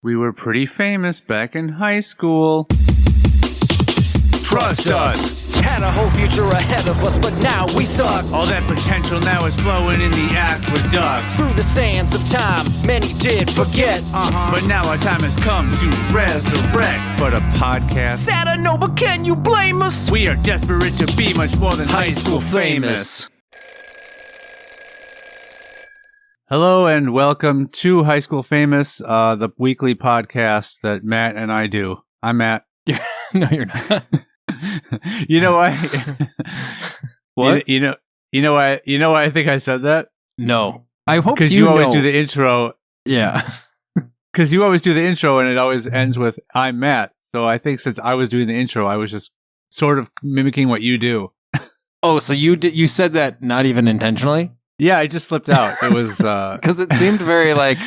We were pretty famous back in high school. Trust us! Had a whole future ahead of us, but now we suck. All that potential now is flowing in the aqueducts. Through the sands of time, many did forget. But now our time has come to resurrect. But a podcast? Sad I know, but can you blame us? We are desperate to be much more than high school famous. Hello and welcome to High School Famous, the weekly podcast that Matt and I do. I'm Matt. No, you're not. You know why? What? You know why I think I said that? No. I hope Because you always know. do the intro. Yeah. Because you always do the intro and it always ends with I'm Matt. So I think since I was doing the intro, I was just sort of mimicking what you do. Oh, so you said that not even intentionally? Yeah, I just slipped out. It was Because it seemed very like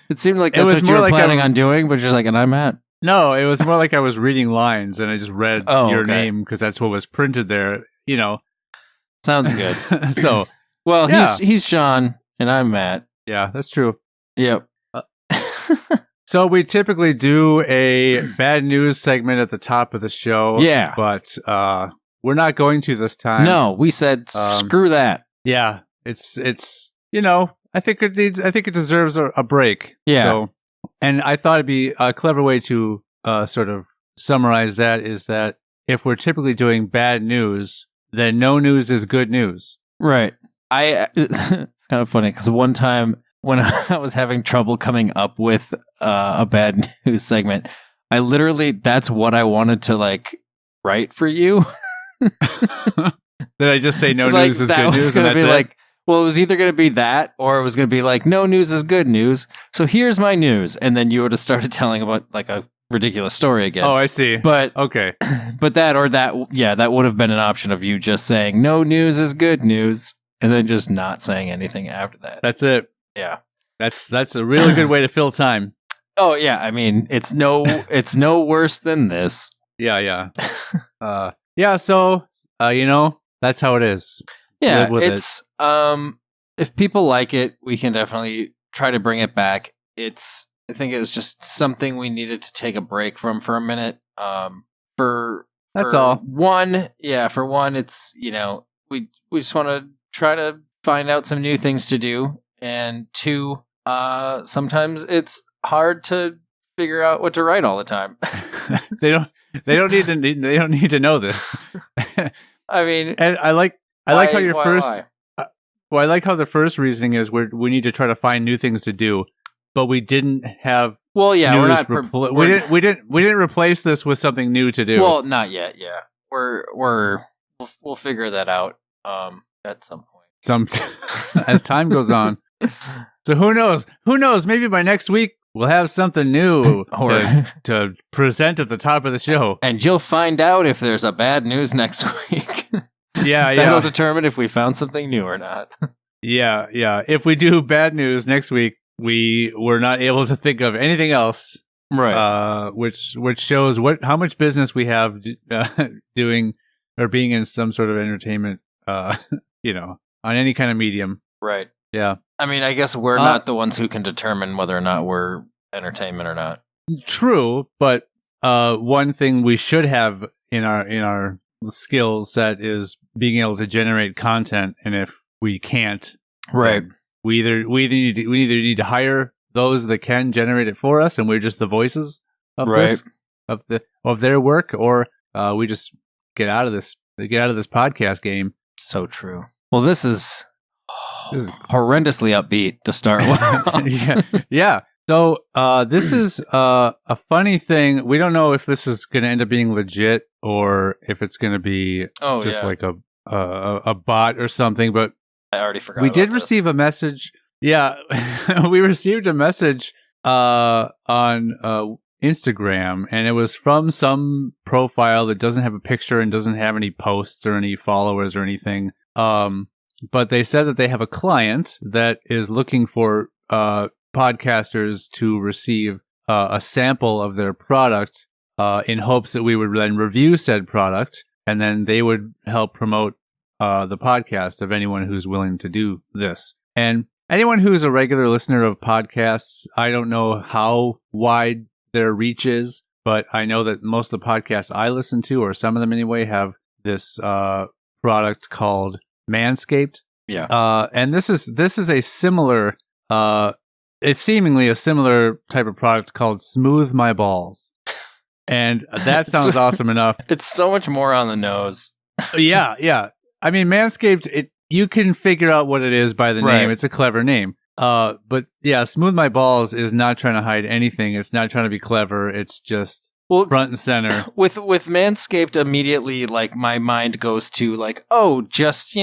that's It what was you more were like planning on doing, but just like, and I'm at. no, it was more like I was reading lines and I just read your okay. name because that's what was printed there. You know. Sounds good. So Well, yeah. he's Sean and I'm Matt. yeah, that's true. Yep. So we typically do a bad news segment at the top of the show. Yeah. But we're not going to this time. No, we said screw that. Yeah. It's you know, I think it deserves a break. Yeah. So, and I thought it'd be a clever way to sort of summarize that is that if we're typically doing bad news, then no news is good news. Right. It's kind of funny because one time when I was having trouble coming up with a bad news segment, I literally, that's what I wanted to like write for you. Did I just say no Like, news is that good was news? And gonna that's be it? like, well, it was either going to be that or it was going to be like, no news is good news. So here's my news. And then you would have started telling about like a ridiculous story again. Oh, I see. But Okay. but that or that, yeah, that would have been an option of you just saying no news is good news and then just not saying anything after that. That's it. Yeah. That's a really good way to fill time. Oh yeah, I mean, it's no worse than this. Yeah. Yeah, so you know, that's how it is. Yeah, Live with it's if people like it, we can definitely try to bring it back. I think it was just something we needed to take a break from for a minute. That's all. One, it's, you know, we just want to try to find out some new things to do, and two, sometimes it's hard to figure out what to write all the time. They don't need to know this. I mean, And I like how your why first lie? well, I like how the first reasoning is we need to try to find new things to do, but we didn't have Well, yeah, we're news not. we didn't replace this with something new to do. Well, not yet. Yeah, we'll figure that out at some point. As time goes on. So who knows? Maybe by next week we'll have something new to present at the top of the show. And you'll find out if there's a bad news next week. Yeah, That'll determine if we found something new or not. Yeah. If we do bad news next week, we were not able to think of anything else. Right. Which shows how much business we have doing or being in some sort of entertainment. You know, on any kind of medium. Right. Yeah. I mean, I guess we're not the ones who can determine whether or not we're entertainment or not. True, but one thing we should have in our skills set is being able to generate content, and if we can't, Right. we either need to hire those that can generate it for us, and we're just the voices of Right. of their work, or we just get out of this podcast game. So true. Well, this is horrendously upbeat to start with. Yeah. So this is a funny thing. We don't know if this is going to end up being legit or if it's going to be like a bot or something. But I already forgot. we did receive a message. Yeah, we received a message on Instagram, and it was from some profile that doesn't have a picture and doesn't have any posts or any followers or anything. But they said that they have a client that is looking for podcasters to receive a sample of their product in hopes that we would then review said product, and then they would help promote the podcast of anyone who's willing to do this. And anyone who's a regular listener of podcasts, I don't know how wide their reach is, but I know that most of the podcasts I listen to, or some of them anyway, have this product called Manscaped. Yeah. And this is a similar, it's seemingly a similar type of product called Smooth My Balls. And that sounds awesome enough. It's so much more on the nose. Yeah. I mean, Manscaped, you can figure out what it is by the name. It's a clever name. But yeah, Smooth My Balls is not trying to hide anything. It's not trying to be clever. It's just front and center. With Manscaped, immediately, like, my mind goes to, like, oh, just,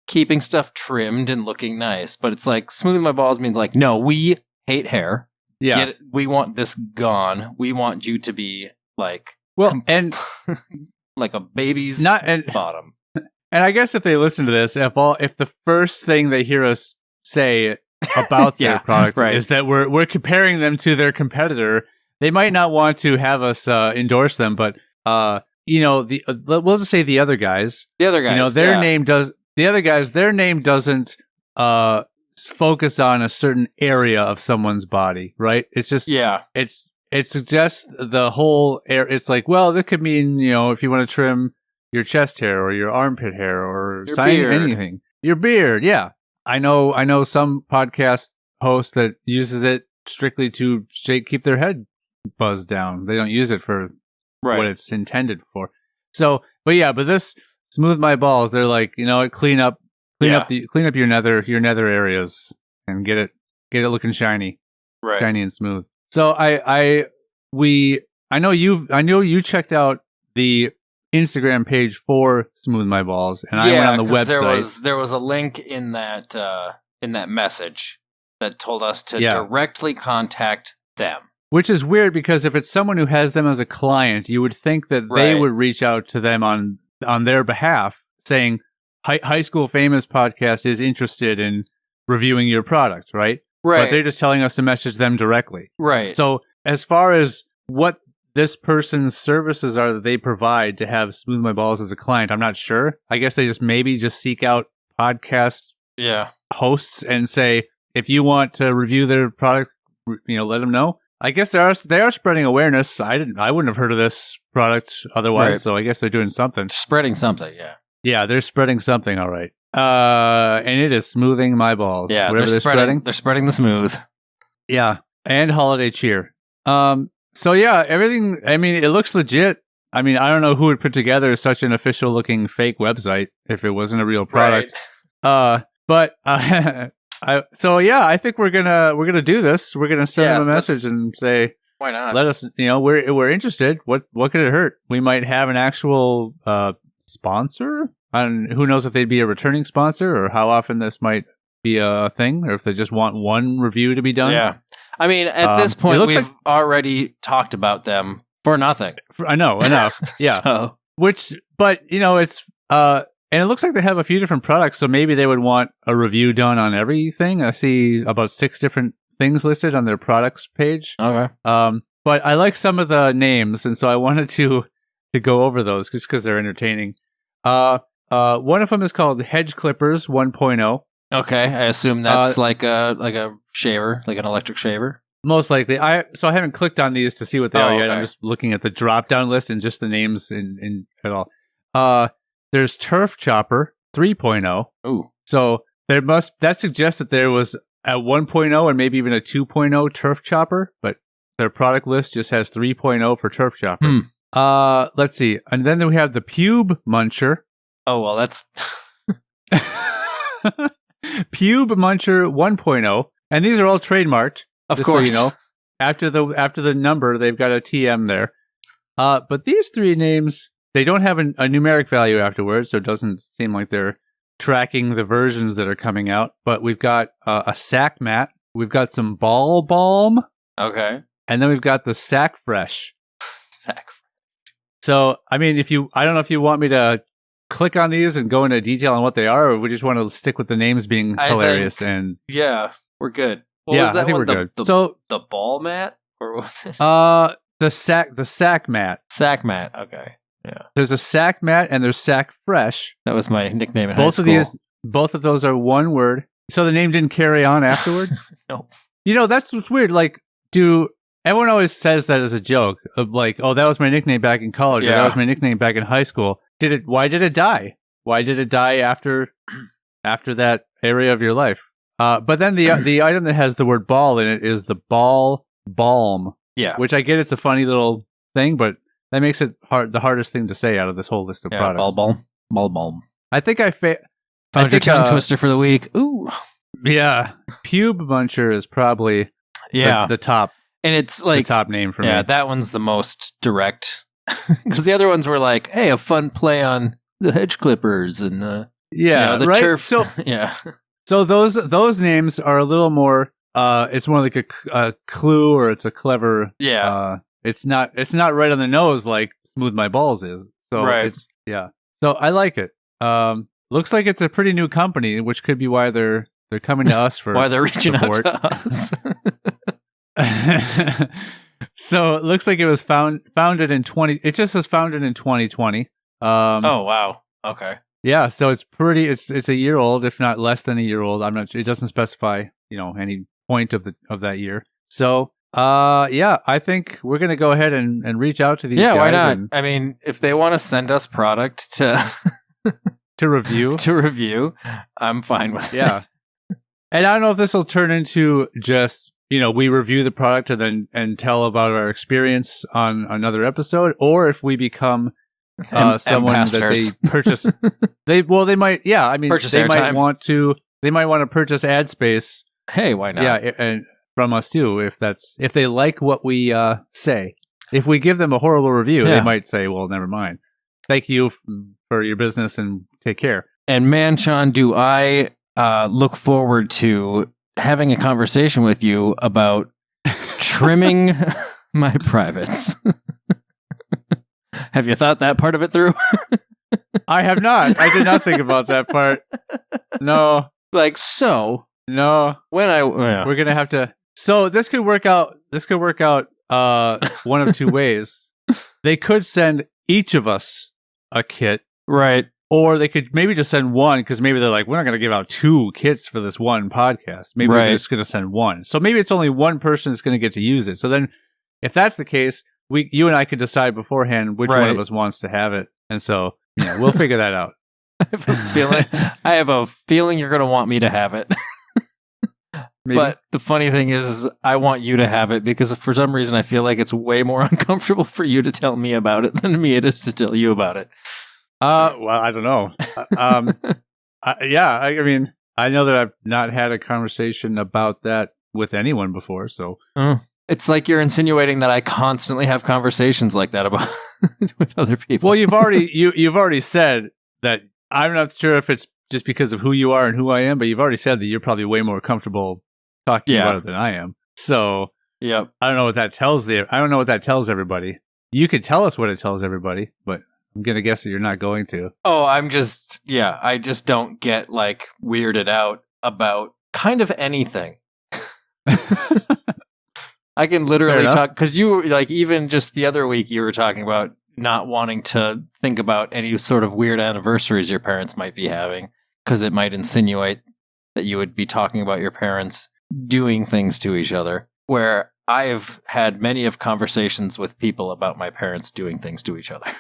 keeping stuff trimmed and looking nice. But it's like, Smooth My Balls means, like, no, we hate hair. Yeah. We want this gone. We want you to be, like... Well, and... like a baby's bottom. And I guess if they listen to this, if the first thing they hear us say about their product is that we're comparing them to their competitor, they might not want to have us endorse them. But we'll just say the other guys. The other guys, their name does. The other guys, their name doesn't focus on a certain area of someone's body, right? It's just it suggests the whole air. It's like, well, that could mean, if you want to trim your chest hair or your armpit hair or anything. Your beard, yeah. I know some podcast host that uses it strictly to keep their head buzzed down. They don't use it for what it's intended for. So, but this Smooth My Balls, they're like, clean up your nether areas and get it looking shiny. Right. Shiny and smooth. So I know you checked out the Instagram page for Smooth My Balls, and I went on the website. There was a link in that message that told us to directly contact them. Which is weird because if it's someone who has them as a client, you would think that they would reach out to them on their behalf, saying, High School Famous podcast is interested in reviewing your product, right? Right. But they're just telling us to message them directly. Right. So as far as what this person's services are that they provide to have Smooth My Balls as a client, I'm not sure. I guess they just seek out podcast hosts and say, if you want to review their product, let them know. I guess they are spreading awareness. I wouldn't have heard of this product otherwise, so I guess they're doing something. Spreading something, yeah. Yeah, they're spreading something, all right. And it is smoothing my balls. Yeah, they're spreading the smooth. Yeah, and holiday cheer. So yeah, everything, I mean, it looks legit. I mean, I don't know who would put together such an official looking fake website if it wasn't a real product. Right. So yeah, I think we're gonna do this. We're gonna send them a message and say, why not? Let us, we're interested. What could it hurt? We might have an actual sponsor. And who knows if they'd be a returning sponsor or how often this might be a thing, or if they just want one review to be done. Yeah. I mean, at this point, we've already talked about them for nothing. I know, enough. Yeah. But it's, and it looks like they have a few different products, so maybe they would want a review done on everything. I see about 6 different things listed on their products page. Okay. But I like some of the names, and so I wanted to go over those just because they're entertaining. One of them is called Hedge Clippers 1.0. Okay, I assume that's like a shaver, like an electric shaver. Most likely. I haven't clicked on these to see what they are yet. I'm just looking at the drop down list and just the names in at all. There's Turf Chopper 3.0. Ooh. So that suggests that there was a 1.0 and maybe even a 2.0 Turf Chopper, but their product list just has 3.0 for Turf Chopper. Let's see. And then we have the Pube Muncher. Oh, well, that's Pube Muncher 1.0, and these are all trademarked. Of course, so after the number, they've got a TM there. But these 3 names, they don't have a numeric value afterwards, so it doesn't seem like they're tracking the versions that are coming out. But we've got a Sack Mat, we've got some Ball Balm, okay, and then we've got the Sack Fresh. Sack Fresh. So, I mean, I don't know if you want me to click on these and go into detail on what they are, or we just want to stick with the names being hilarious. Yeah, we're good. What was that I think one? We're good. So the ball mat, or what's it? The sack mat. Sack mat. Okay. Yeah. There's a Sack Mat and there's Sack Fresh. That was my nickname in high school. Both of those are one word. So the name didn't carry on afterward? No. That's what's weird. Like, everyone always says that as a joke of like, oh, that was my nickname back in college, or that was my nickname back in high school. Why did it die? Why did it die after that area of your life? But then the item that has the word ball in it is the ball balm. Yeah. Which I get it's a funny little thing, but that makes it the hardest thing to say out of this whole list of products. Ball balm. I think I found your tongue twister for the week. Ooh. Yeah. Pube Muncher is probably the top. And it's like the top name for me. Yeah, that one's the most direct. Because the other ones were like, hey, a fun play on the hedge clippers and the right? turf. So yeah. So those names are a little more. It's more like a clue, or it's a clever. Yeah. It's not right on the nose like Smooth My Balls is. So right. So I like it. Looks like it's a pretty new company, which could be why they're coming to us for why they're reaching support. out to us. So it looks like it was founded in 20. It just says founded in 2020. Oh wow. Okay. Yeah, so it's pretty. It's a year old, if not less than a year old. I'm not. It doesn't specify, any point of that year. So, I think we're gonna go ahead and reach out to these guys. Yeah, why not? I mean, if they want to send us product to review, I'm fine with it. Yeah. And I don't know if this will turn into just we review the product and tell about our experience on another episode, or if we become someone that they purchase. They might. Yeah, I mean, they might want to purchase ad space. Hey, why not? Yeah, and from us too. If they like what we say. If we give them a horrible review, they might say, "Well, never mind. Thank you for your business and take care." And man, Sean, do I look forward to having a conversation with you about trimming my privates. Have you thought that part of it through? I have not. I did not think about that part. No. No. When we're gonna have to. So this could work out. One of two ways. They could send each of us a kit, right? Or they could maybe just send one, because maybe they're like, we're not going to give out 2 kits for this one podcast. Maybe we're just going to send one. So maybe it's only one person that's going to get to use it. So then, if that's the case, you and I could decide beforehand which one of us wants to have it, and so we'll figure that out. I have a feeling you're going to want me to have it. But the funny thing is I want you to have it, because for some reason I feel like it's way more uncomfortable for you to tell me about it than me it is to tell you about it. Well, I don't know. I mean, I know that I've not had a conversation about that with anyone before, so. It's like you're insinuating that I constantly have conversations like that about with other people. Well, you've already said that. I'm not sure if it's just because of who you are and who I am, but you've already said that you're probably way more comfortable talking about it than I am. So, I don't know what that tells I don't know what that tells everybody. You could tell us what it tells everybody, but I'm going to guess that you're not going to. Oh, I just don't get weirded out about kind of anything. I can literally talk, because you even just the other week you were talking about not wanting to think about any sort of weird anniversaries your parents might be having, because it might insinuate that you would be talking about your parents doing things to each other, where I've had many of conversations with people about my parents doing things to each other.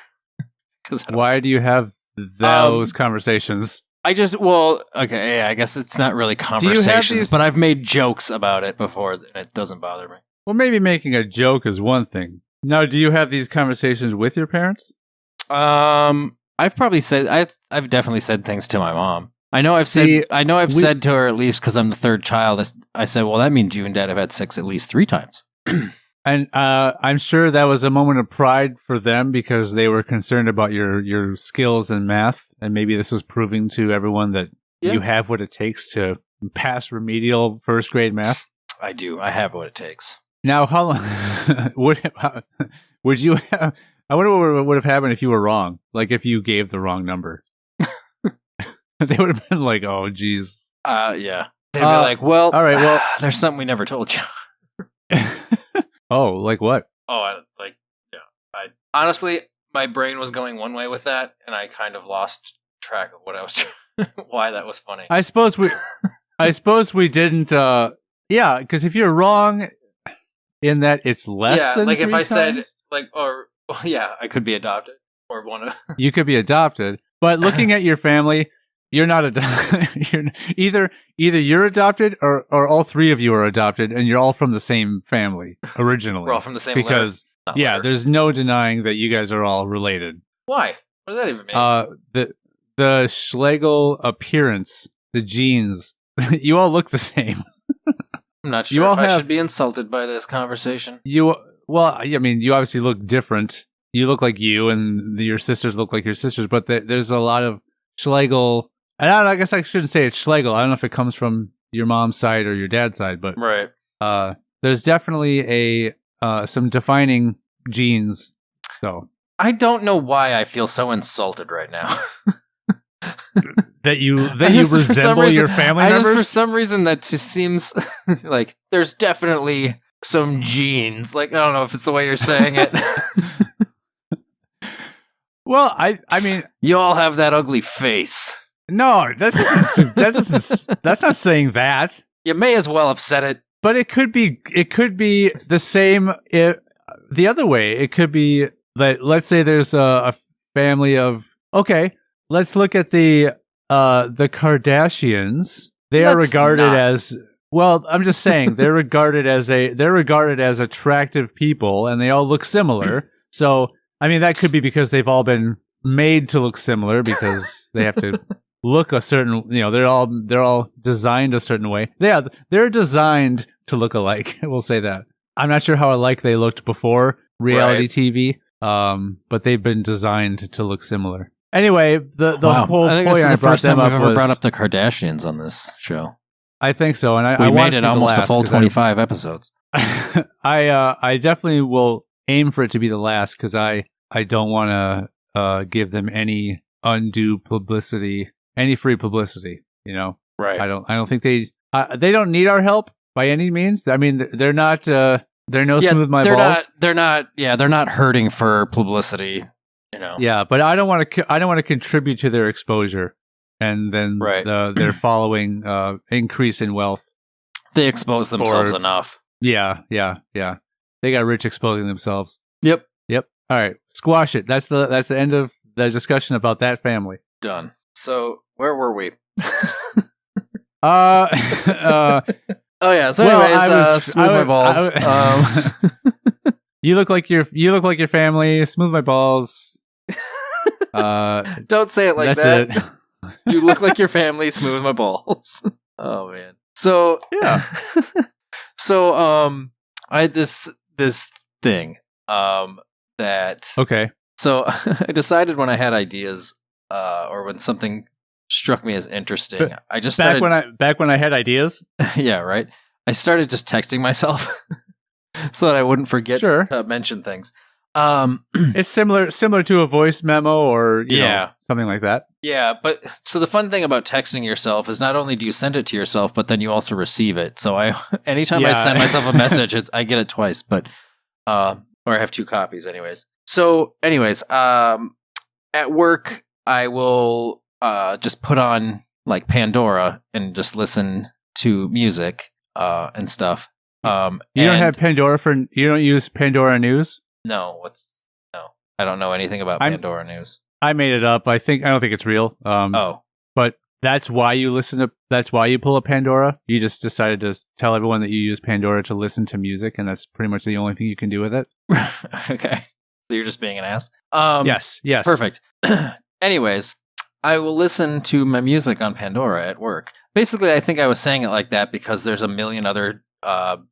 Why do you have those conversations? I guess it's not really conversations, but I've made jokes about it before, and it doesn't bother me. Well, maybe making a joke is one thing. Now, do you have these conversations with your parents? I've definitely said things to my mom. I know I've said to her, at least because I'm the third child, I said, well, that means you and Dad have had sex at least 3 times. And I'm sure that was a moment of pride for them, because they were concerned about your skills in math, and maybe this was proving to everyone that you have what it takes to pass remedial first grade math. I do. I have what it takes. Now, how long would you have? I wonder what would have happened if you were wrong, like if you gave the wrong number. They would have been like, "Oh, geez." Yeah. They'd be like, "Well, all right. Well, there's something we never told you." Oh, like what? Oh, I honestly, my brain was going one way with that, and I kind of lost track of what I was why that was funny. I suppose I suppose we didn't. Yeah, because if you're wrong in that it's less than like if 3 I said times, like I could be adopted or one of. you could be adopted. But looking at your family, you're not adopted. Either you're adopted or all 3 of you are adopted, and you're all from the same family originally. We're all from the same because litter. There's no denying that you guys are all related. Why? What does that even mean? The Schlegel appearance, the genes, you all look the same. I'm not sure if I should be insulted by this conversation. You obviously look different. You look like you, and your sisters look like your sisters, but there's a lot of Schlegel. And I guess I shouldn't say it's Schlegel. I don't know if it comes from your mom's side or your dad's side, but right. There's definitely some defining genes. So I don't know why I feel so insulted right now. that you resemble your family members? For some reason, that just seems like there's definitely some genes. Like, I don't know if it's the way you're saying it. Well, I mean, you all have that ugly face. No, that's not saying that. You may as well have said it. But it could be the same the other way. It could be that, let's say there's a family of, okay, let's look at the Kardashians. They are regarded as, well, I'm just saying they're regarded as attractive people, and they all look similar. So, I mean, that could be because they've all been made to look similar because they have to look a certain, they're all designed a certain way. Yeah, they're designed to look alike. We'll say that. I'm not sure how alike they looked before reality TV, but they've been designed to look similar. Anyway, the whole point I brought them up was... ever brought up the Kardashians on this show. I think so, and we made it almost a full 25 episodes. I definitely will aim for it to be the last because I don't want to give them any undue publicity, any free publicity. Right? I don't think they don't need our help by any means. I mean, they're not. They're no smooth my balls. They're not hurting for publicity. Yeah, but I don't want to contribute to their exposure, and then their following increase in wealth. They expose themselves enough. Yeah. They got rich exposing themselves. Yep. All right, squash it. That's the end of the discussion about that family. Done. So where were we? Oh yeah. So anyways, smooth my balls. You look like your family. Smooth my balls. Don't say it like that. That's it. You look like your family. Smooth my balls. Oh man. So yeah. So I had this thing that okay. So I decided when I had ideas or when something struck me as interesting, I just started back when I had ideas. Yeah, right. I started just texting myself so that I wouldn't forget to mention things. It's similar to a voice memo or something like that. Yeah, but so the fun thing about texting yourself is not only do you send it to yourself, but then you also receive it. So anytime I send myself a message, I get it twice, but or I have 2 copies anyways. So anyways, at work I will just put on like Pandora and just listen to music and stuff. You don't have Pandora you don't use Pandora News? No, I don't know anything about Pandora News. I made it up. I don't think it's real. But that's why that's why you pull up Pandora. You just decided to tell everyone that you use Pandora to listen to music, and that's pretty much the only thing you can do with it. Okay. So you're just being an ass? Yes. Perfect. Anyways, I will listen to my music on Pandora at work. Basically, I think I was saying it like that because there's a million other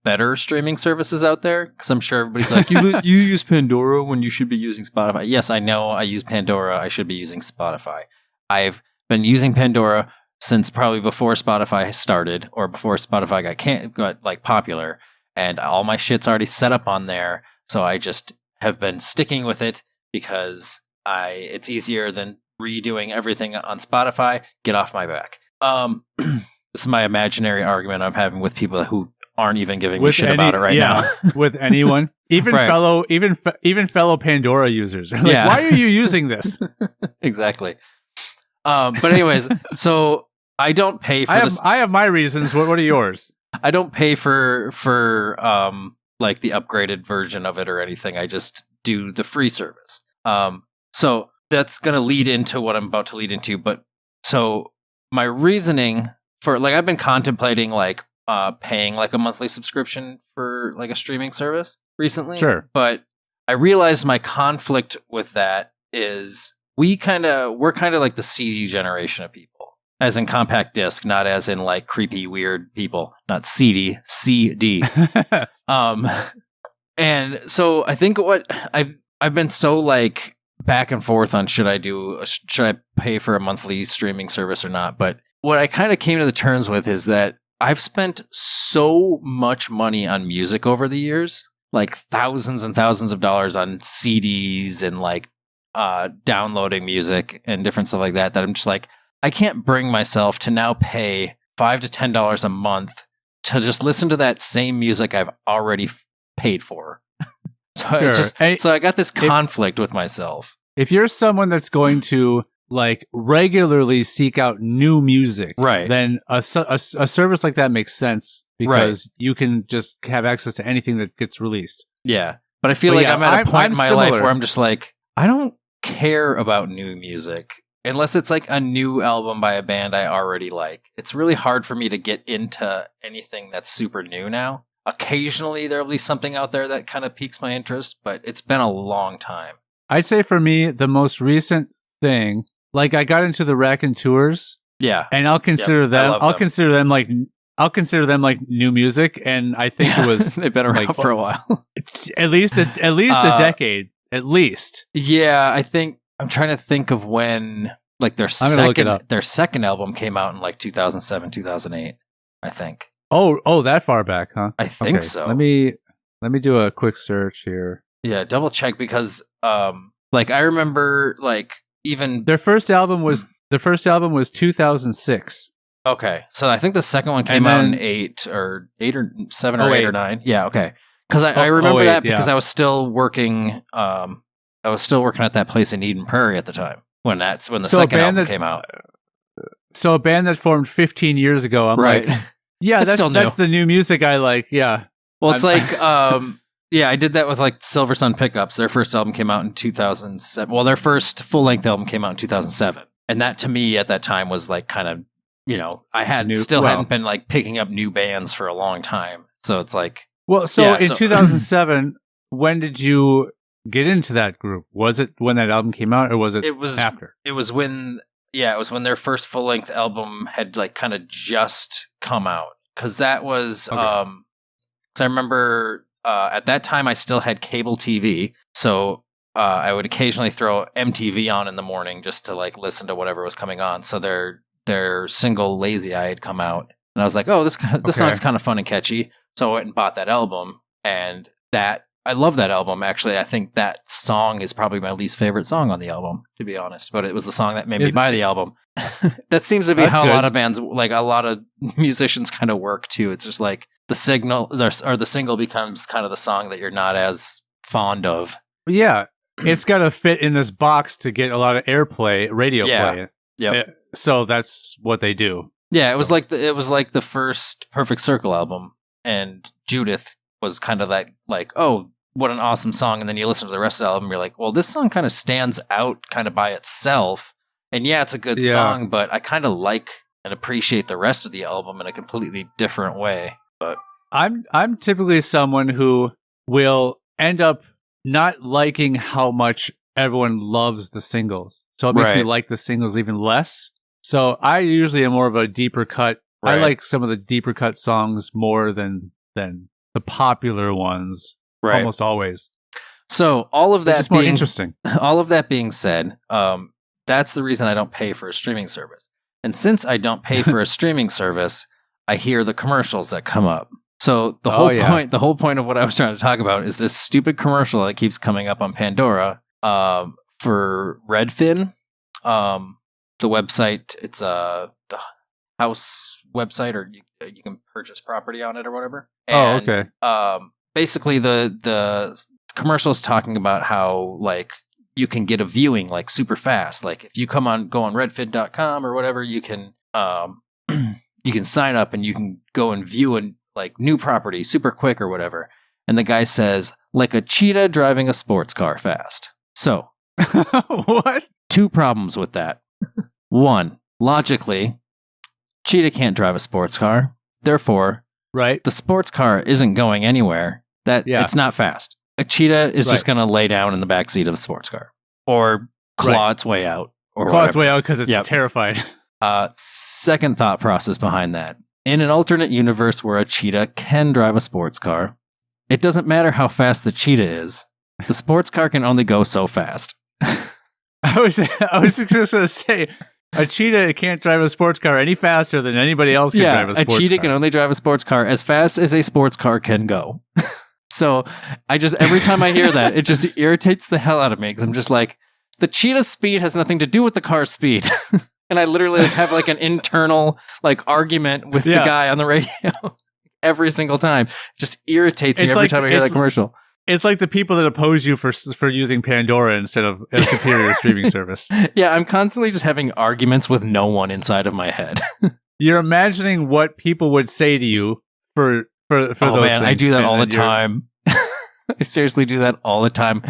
better streaming services out there. Because I'm sure everybody's like, you use Pandora when you should be using Spotify. Yes, I know I use Pandora. I should be using Spotify. I've been using Pandora since probably before Spotify started or before Spotify got popular. And all my shit's already set up on there. So I just have been sticking with it because it's easier than redoing everything on Spotify. Get off my back. This is my imaginary argument I'm having with people who aren't even giving me shit about it right now. With anyone, even fellow Pandora users are like, why are you using this? Exactly. But anyways, so I don't pay for this. I have my reasons. What are yours? I don't pay for like the upgraded version of it or anything. I just do the free service. So that's going to lead into what I'm about to lead into. But so my reasoning for like, I've been contemplating like paying like a monthly subscription for like a streaming service recently. Sure. But I realized my conflict with that is we're kind of like the CD generation of people. As in compact disc, not as in like creepy, weird people. Not CD, CD. And so I think what I've been so like back and forth on should I pay for a monthly streaming service or not? But what I kind of came to the terms with is that I've spent so much money on music over the years, like thousands and thousands of dollars on CDs and like downloading music and different stuff like that I'm just like, I can't bring myself to now pay $5 to $10 a month to just listen to that same music I've already paid for. So sure. it's just, so I got this conflict with myself. If you're someone that's going to like regularly seek out new music, right, then a service like that makes sense because you can just have access to anything that gets released. Yeah, but I feel like I'm at a point in my life where I'm just like, I don't care about new music. Unless it's like a new album by a band I already like. It's really hard for me to get into anything that's super new now. Occasionally there'll be something out there that kind of piques my interest, but it's been a long time. I'd say for me, the most recent thing, like I got into the Raconteurs. Yeah. And I'll consider them. I'll consider them like new music, and I think it was they've been around for a while. at least a decade. At least. Yeah, I think I'm trying to think of when like their second album came out in like 2007, 2008, I think. Oh, that far back, huh? I think so. Let me do a quick search here. Yeah, double check because like I remember like even their first album was 2006. Okay. So I think the second one came out in 8 or 7 or 8 or 9. Yeah, okay. Cuz I remember that because I was still working at that place in Eden Prairie at the time when the second album came out. So a band that formed 15 years ago, I'm right. like, yeah, that's the new music I like. Yeah. Well, it's like, yeah, I did that with like Silver Sun Pickups. Their first album came out in 2007. Well, their first full length album came out in 2007. And that to me at that time was like kind of, you know, I hadn't been like picking up new bands for a long time. So it's like, well, in 2007, when did you get into that group? Was it when that album came out, or was it after? It was when their first full length album had like kind of just come out. Because that was, so I remember at that time I still had cable TV, so I would occasionally throw MTV on in the morning just to like listen to whatever was coming on. So their single "Lazy Eye" had come out, and I was like, "Oh, this song's kind of fun and catchy." So I went and bought that album, and I love that album. Actually, I think that song is probably my least favorite song on the album, to be honest. But it was the song that made me buy the album. That seems to be how a lot of bands, like a lot of musicians, kind of work too. It's just like the single becomes kind of the song that you're not as fond of. Yeah, it's got to fit in this box to get a lot of airplay, radio play. Yeah. So that's what they do. Yeah, it was like the first Perfect Circle album, and Judith was kind of that like, oh, what an awesome song. And then you listen to the rest of the album, you're like, well, this song kind of stands out kind of by itself. And yeah, it's a good song, but I kind of like and appreciate the rest of the album in a completely different way. But I'm typically someone who will end up not liking how much everyone loves the singles. So it makes me like the singles even less. So I usually am more of a deeper cut. I like some of the deeper cut songs more than the popular ones, almost always. So all of that being more interesting. All of that being said, that's the reason I don't pay for a streaming service. And since I don't pay for a streaming service, I hear the commercials that come up. So the whole point of what I was trying to talk about is this stupid commercial that keeps coming up on Pandora for Redfin, the website. It's the house website, or you can purchase property on it or whatever. And, basically, the commercial is talking about how like you can get a viewing like super fast. Like if you go on redfin.com or whatever, you can you can sign up and you can go and view a like new property super quick or whatever. And the guy says, like a cheetah driving a sports car fast. So, What? 2 problems with that. 1, logically, cheetah can't drive a sports car. Therefore, Right. the sports car isn't going anywhere. It's not fast. A cheetah is just going to lay down in the backseat of a sports car or claw its way out. Or Claw its whatever. way out because it's terrified. Second thought process behind that. In an alternate universe where a cheetah can drive a sports car, it doesn't matter how fast the cheetah is. The sports car can only go so fast. I was just going to say, a cheetah can't drive a sports car any faster than anybody else can drive a sports car. A cheetah can only drive a sports car as fast as a sports car can go. So every time I hear that, it just irritates the hell out of me because I'm just like, the cheetah's speed has nothing to do with the car's speed. And I literally have like an internal like argument with the guy on the radio every single time. It just irritates me every time I hear that commercial. It's like the people that oppose you for using Pandora instead of a superior streaming service. Yeah, I'm constantly just having arguments with no one inside of my head. You're imagining what people would say to you for those man, things. I do that all the time. I seriously do that all the time.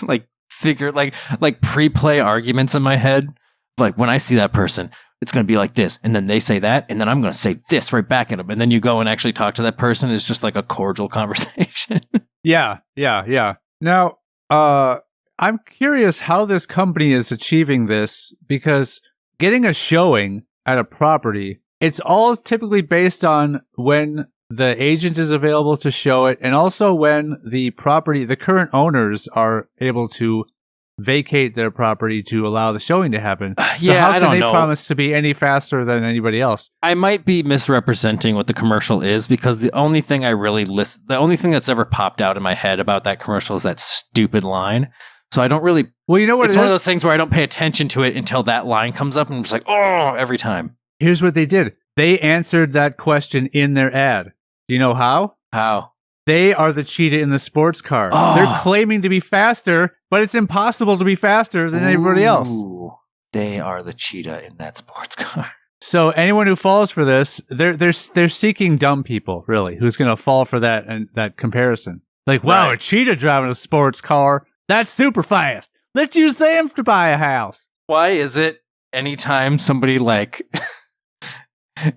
Like pre-play arguments in my head. Like when I see that person, it's going to be like this, and then they say that, and then I'm going to say this right back at them, and then you go and actually talk to that person. It's just like a cordial conversation. Yeah. Now, I'm curious how this company is achieving this, because getting a showing at a property, it's all typically based on when the agent is available to show it, and also when the current owners are able to vacate their property to allow the showing to happen. So how can they promise to be any faster than anybody else? I might be misrepresenting what the commercial is, because the only thing the only thing that's ever popped out in my head about that commercial is that stupid line. So I don't really. Well, you know what? It's one of those things where I don't pay attention to it until that line comes up, and I'm just like, oh, every time. Here's what they did. They answered that question in their ad. Do you know how? How? They are the cheetah in the sports car. Oh. They're claiming to be faster, but it's impossible to be faster than everybody else. They are the cheetah in that sports car. So anyone who falls for this, they're seeking dumb people, really, who's going to fall for that and that comparison. Like, wow, a cheetah driving a sports car, that's super fast. Let's use them to buy a house. Why is it anytime somebody like,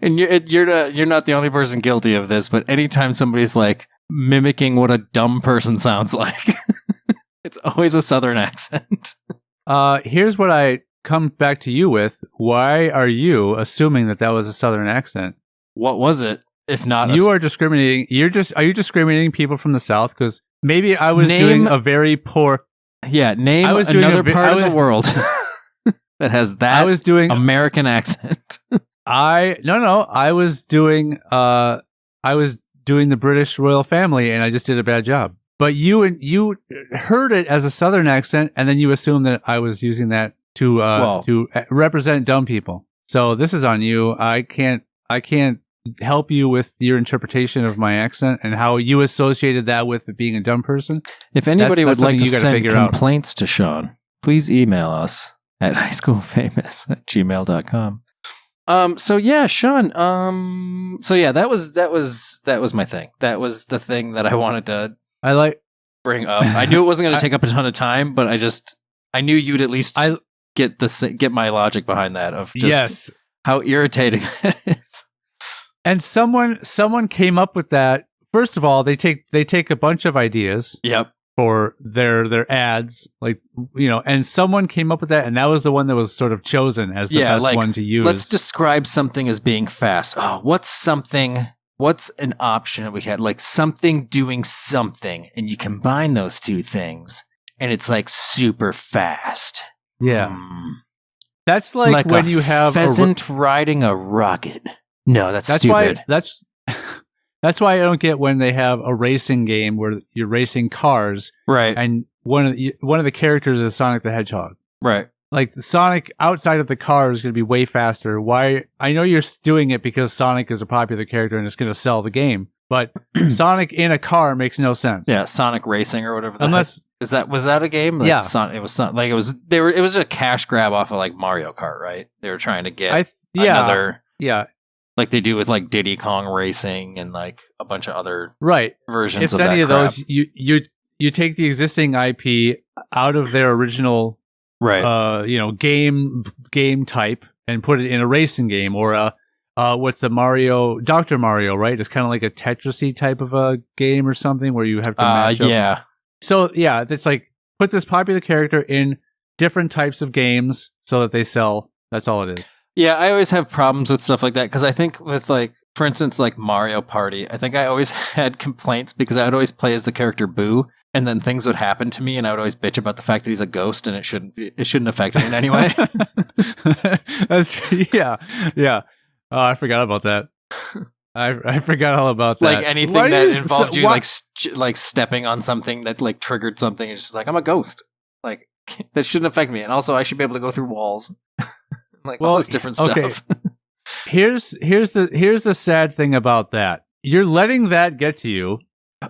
and you're not the only person guilty of this, but anytime somebody's like mimicking what a dumb person sounds like, it's always a Southern accent. Here's what I come back to you with. Why are you assuming that was a Southern accent? What was it? If not, you are discriminating. Are you discriminating people from the South? Because maybe I was doing a very poor. Yeah, name another part of the world that has that. I was doing American accent. I was doing the British royal family, and I just did a bad job. But you heard it as a Southern accent, and then you assumed that I was using that to represent dumb people. So this is on you. I can't help you with your interpretation of my accent and how you associated that with being a dumb person. If anybody would like to send complaints to Sean, please email us at highschoolfamous@gmail.com. So yeah, Sean. So yeah, that was my thing. That was the thing that I wanted to bring up. I knew it wasn't going to take up a ton of time, but I knew you'd at least get my logic behind that of just how irritating that is. And someone came up with that. First of all, they take a bunch of ideas. Yep. For their ads, and someone came up with that, and that was the one that was sort of chosen as the best one to use. Let's describe something as being fast. Oh, what's an option that we had? Like something doing something, and you combine those two things, and it's like super fast. Yeah. That's like when you have pheasant riding a rocket. No, that's stupid. That's why I don't get when they have a racing game where you're racing cars, right? And one of the characters is Sonic the Hedgehog, right? Like Sonic outside of the car is going to be way faster. Why? I know you're doing it because Sonic is a popular character and it's going to sell the game, but Sonic in a car makes no sense. Yeah, Sonic Racing or whatever. Was that a game? Like yeah, it was a cash grab off of like Mario Kart, right? They were trying to get another. Yeah. like they do with like Diddy Kong Racing and like a bunch of other right versions if of that any of crap. those you take the existing IP out of their original Right. game type and put it in a racing game, or what's the Dr. Mario, right? It's kind of like a Tetris-y type of a game or something where you have to match up. Yeah. So yeah, it's like put this popular character in different types of games so that they sell. That's all it is. Yeah, I always have problems with stuff like that because I think with like, for instance, like Mario Party, I think I always had complaints because I would always play as the character Boo, and then things would happen to me, and I would always bitch about the fact that he's a ghost, and it shouldn't affect me in any way. Yeah. Oh, I forgot about that. I forgot all about that. Like anything that involved you like stepping on something that like triggered something. It's just like, I'm a ghost. Like that shouldn't affect me. And also I should be able to go through walls. Like all this different stuff. Okay. Here's the sad thing about that. You're letting that get to you.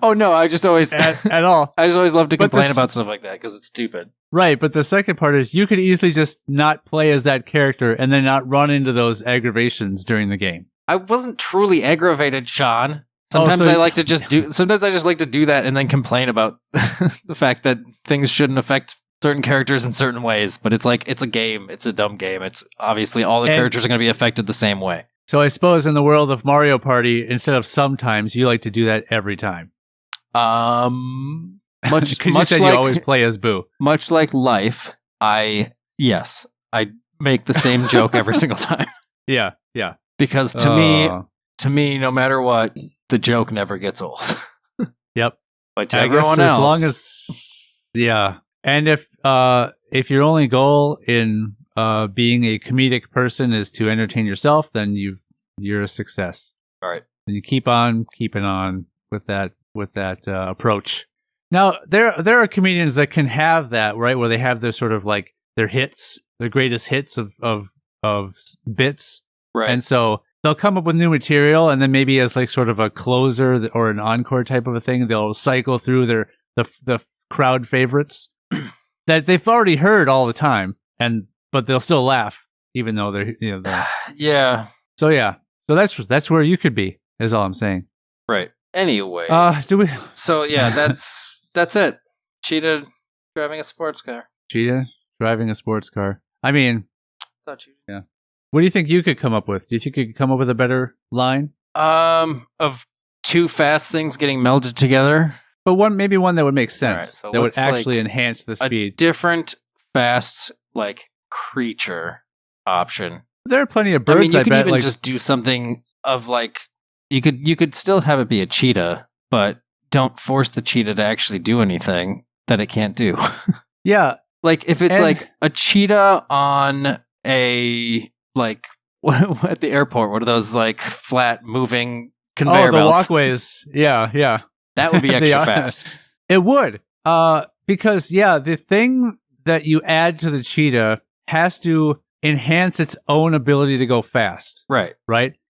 Oh no, I just always at all. I just always love to complain about stuff like that because it's stupid. Right, but the second part is you could easily just not play as that character and then not run into those aggravations during the game. I wasn't truly aggravated, Sean. Sometimes Sometimes I just like to do that and then complain about the fact that things shouldn't affect certain characters in certain ways. But it's like it's a game. It's a dumb game. It's obviously all the characters are going to be affected the same way. So I suppose in the world of Mario Party, instead of sometimes, you like to do that every time. Much you said like, you always play as Boo. Much like life, I make the same joke every single time. Yeah. Because to me, no matter what, the joke never gets old. Yep. But to everyone else, as long as and if your only goal in being a comedic person is to entertain yourself, then you're a success. All right. And you keep on keeping on with that approach. Now there are comedians that can have that, right, where they have their sort of like their hits, their greatest hits of bits, right? And so they'll come up with new material, and then maybe as like sort of a closer or an encore type of a thing, they'll cycle through the crowd favorites that they've already heard all the time, but they'll still laugh even though they're yeah. So that's where you could be, is all I'm saying. Right. Anyway, do we? So yeah, that's it. Cheetah driving a sports car. Cheetah driving a sports car. I mean, thought you. Yeah. What do you think you could come up with? Do you think you could come up with a better line? Of two fast things getting melded together, but one that would make sense. Right, so that would actually enhance the speed. A different fast like creature option. There are plenty of birds. I mean, you can even just do something of like. You could still have it be a cheetah, but don't force the cheetah to actually do anything that it can't do. Yeah. Like if it's like a cheetah on a like at the airport, what are those like flat moving conveyor belts? The walkways. Yeah. That would be extra fast. It would. Because the thing that you add to the cheetah has to enhance its own ability to go fast. Right.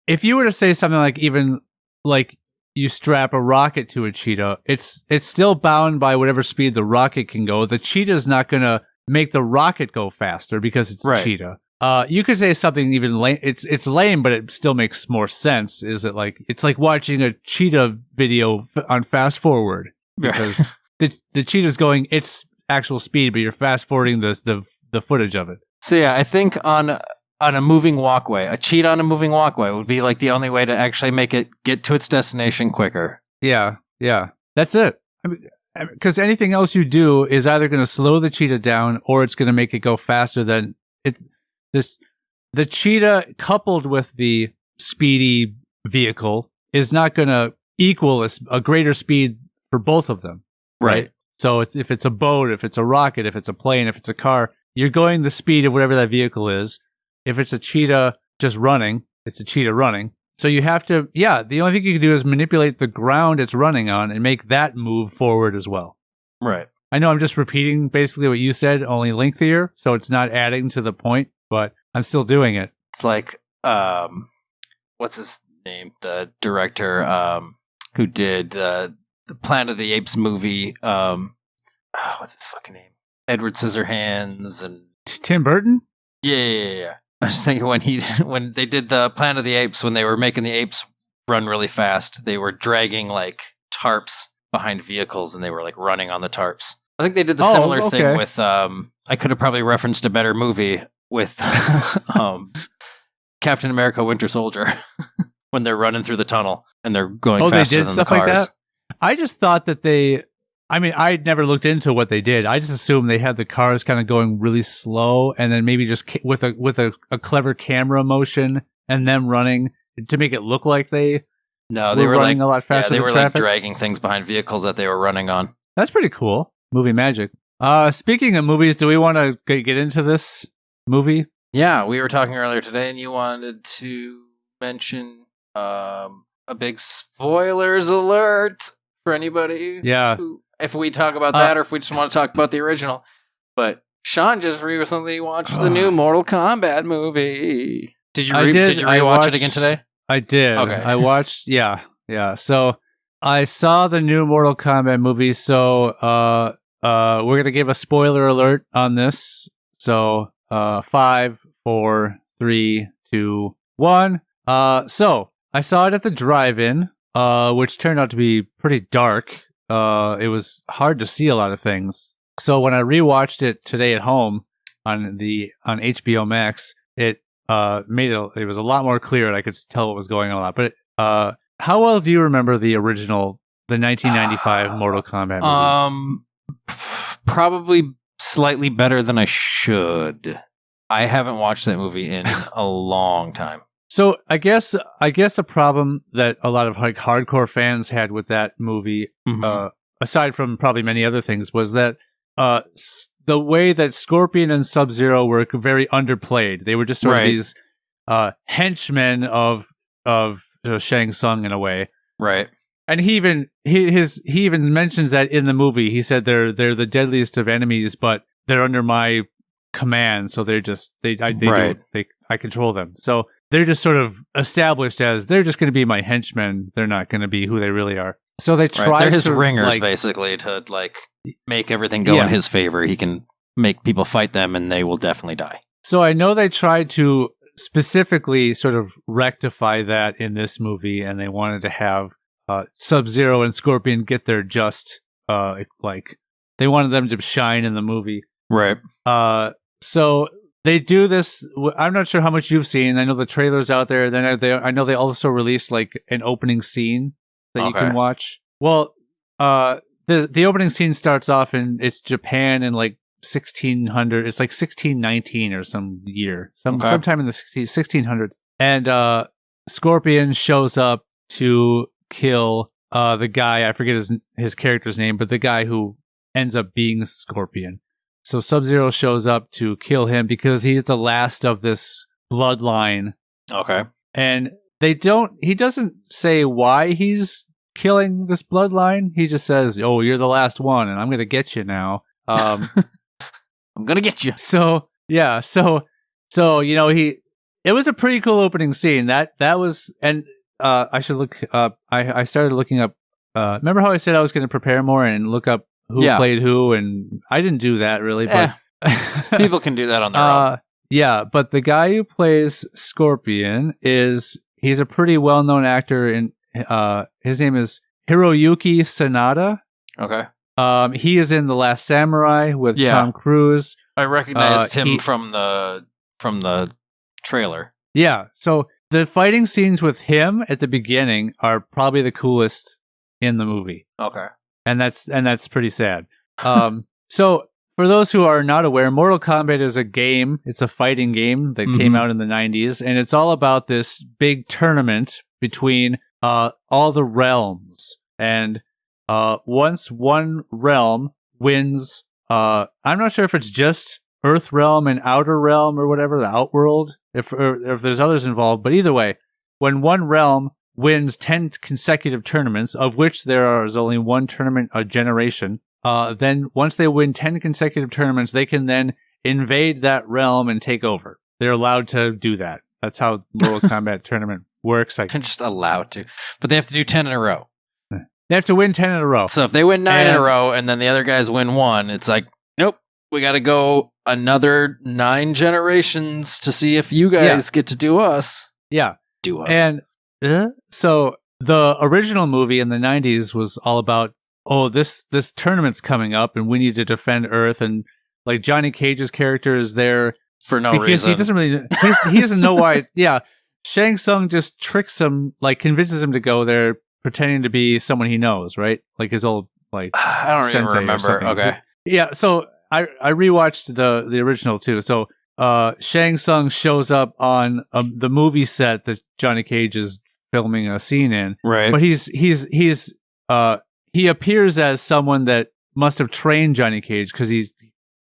If you were to say something like even like you strap a rocket to a cheetah, it's still bound by whatever speed the rocket can go. The cheetah's not going to make the rocket go faster because it's a cheetah. You could say something even lame. It's lame, but it still makes more sense. Is it like it's like watching a cheetah video on fast forward because the cheetah's going its actual speed, but you're fast forwarding the footage of it. So yeah, I think on a moving walkway, a cheetah on a moving walkway would be like the only way to actually make it get to its destination quicker. Yeah. That's it. I mean, because anything else you do is either going to slow the cheetah down or it's going to make it go faster than it. The cheetah coupled with the speedy vehicle is not going to equal a greater speed for both of them. Right. So if it's a boat, if it's a rocket, if it's a plane, if it's a car, you're going the speed of whatever that vehicle is. If it's a cheetah just running, it's a cheetah running. So you have to, the only thing you can do is manipulate the ground it's running on and make that move forward as well. Right. I know I'm just repeating basically what you said, only lengthier, so it's not adding to the point, but I'm still doing it. It's like, what's his name? The director who did the Planet of the Apes movie. What's his fucking name? Edward Scissorhands and... Tim Burton? Yeah. I was thinking when they did the Planet of the Apes, when they were making the apes run really fast, they were dragging like tarps behind vehicles and they were like running on the tarps. I think they did the similar thing with I could have probably referenced a better movie with Captain America Winter Soldier when they're running through the tunnel and they're going faster than the cars. Like that? I just thought that I'd never looked into what they did. I just assumed they had the cars kind of going really slow and then maybe just with a clever camera motion and them running to make it look like they were running a lot faster than they were traffic. Like dragging things behind vehicles that they were running on. That's pretty cool. Movie magic. Speaking of movies, do we want to get into this movie? Yeah, we were talking earlier today and you wanted to mention a big spoilers alert for anybody. Yeah. If we talk about that or if we just want to talk about the original. But Sean just recently watched the new Mortal Kombat movie. Did you rewatch it again today? I did. Okay. I watched, yeah. So I saw the new Mortal Kombat movie, so we're going to give a spoiler alert on this. So 5, 4, 3, 2, 1. So I saw it at the drive-in, which turned out to be pretty dark. It was hard to see a lot of things. So when I rewatched it today at home on HBO Max, it it was a lot more clear and I could tell what was going on a lot. But how well do you remember the 1995 Mortal Kombat movie? Probably slightly better than I should. I haven't watched that movie in a long time. So I guess the problem that a lot of like hardcore fans had with that movie, aside from probably many other things, was that the way that Scorpion and Sub-Zero were very underplayed. They were just sort of these henchmen of Shang Tsung in a way, right? And he even mentions that in the movie. He said they're the deadliest of enemies, but they're under my command, so I control them. So they're just sort of established as they're just going to be my henchmen. They're not going to be who they really are. So they try. They're his ringers, basically, to like make everything go in his favor. He can make people fight them, and they will definitely die. So I know they tried to specifically sort of rectify that in this movie, and they wanted to have Sub-Zero and Scorpion get their just like they wanted them to shine in the movie, right? So they do this. I'm not sure how much you've seen. I know the trailer's out there. Then I know they also released like an opening scene that you can watch. Well, the opening scene starts off in it's Japan in like 1600. It's like 1619 or some year, sometime in the 1600s. And Scorpion shows up to kill the guy. I forget his character's name, but the guy who ends up being Scorpion. So Sub-Zero shows up to kill him because he's the last of this bloodline. Okay. And he doesn't say why he's killing this bloodline. He just says, "Oh, you're the last one, and I'm going to get you now." I'm going to get you. So, yeah. So, it was a pretty cool opening scene. That was, and I should look up, I started looking up, remember how I said I was going to prepare more and look up who played who, and I didn't do that really, but people can do that on their own. Yeah, but the guy who plays Scorpion he's a pretty well-known actor, and his name is Hiroyuki Sanada. Okay. He is in The Last Samurai with Tom Cruise. I recognized him from the trailer. Yeah, so the fighting scenes with him at the beginning are probably the coolest in the movie. Okay. And that's pretty sad. So for those who are not aware, Mortal Kombat is a game. It's a fighting game that came out in the 90s, and it's all about this big tournament between all the realms. And once one realm wins, I'm not sure if it's just Earth Realm and Outer Realm or whatever, the Outworld, if there's others involved. But either way, when one realm wins 10 consecutive tournaments, of which there is only one tournament a generation, then once they win 10 consecutive tournaments, they can then invade that realm and take over. They're allowed to do that. That's how Mortal Kombat tournament works. They're just allowed to. But they have to do 10 in a row. They have to win 10 in a row. So if they win 9 in a row and then the other guys win 1, it's like, nope, we got to go another 9 generations to see if you guys get to do us. Yeah. Do us. And so the original movie in the 90s was all about, this tournament's coming up and we need to defend Earth. And like Johnny Cage's character is there for no because reason. He doesn't really, he doesn't know why. Yeah. Shang Tsung just tricks him, like convinces him to go there pretending to be someone he knows, right? Like his old, like, I don't even remember. Okay. Yeah. So I rewatched the original too. So Shang Tsung shows up on the movie set that Johnny Cage is filming a scene in. Right. But he appears as someone that must have trained Johnny Cage because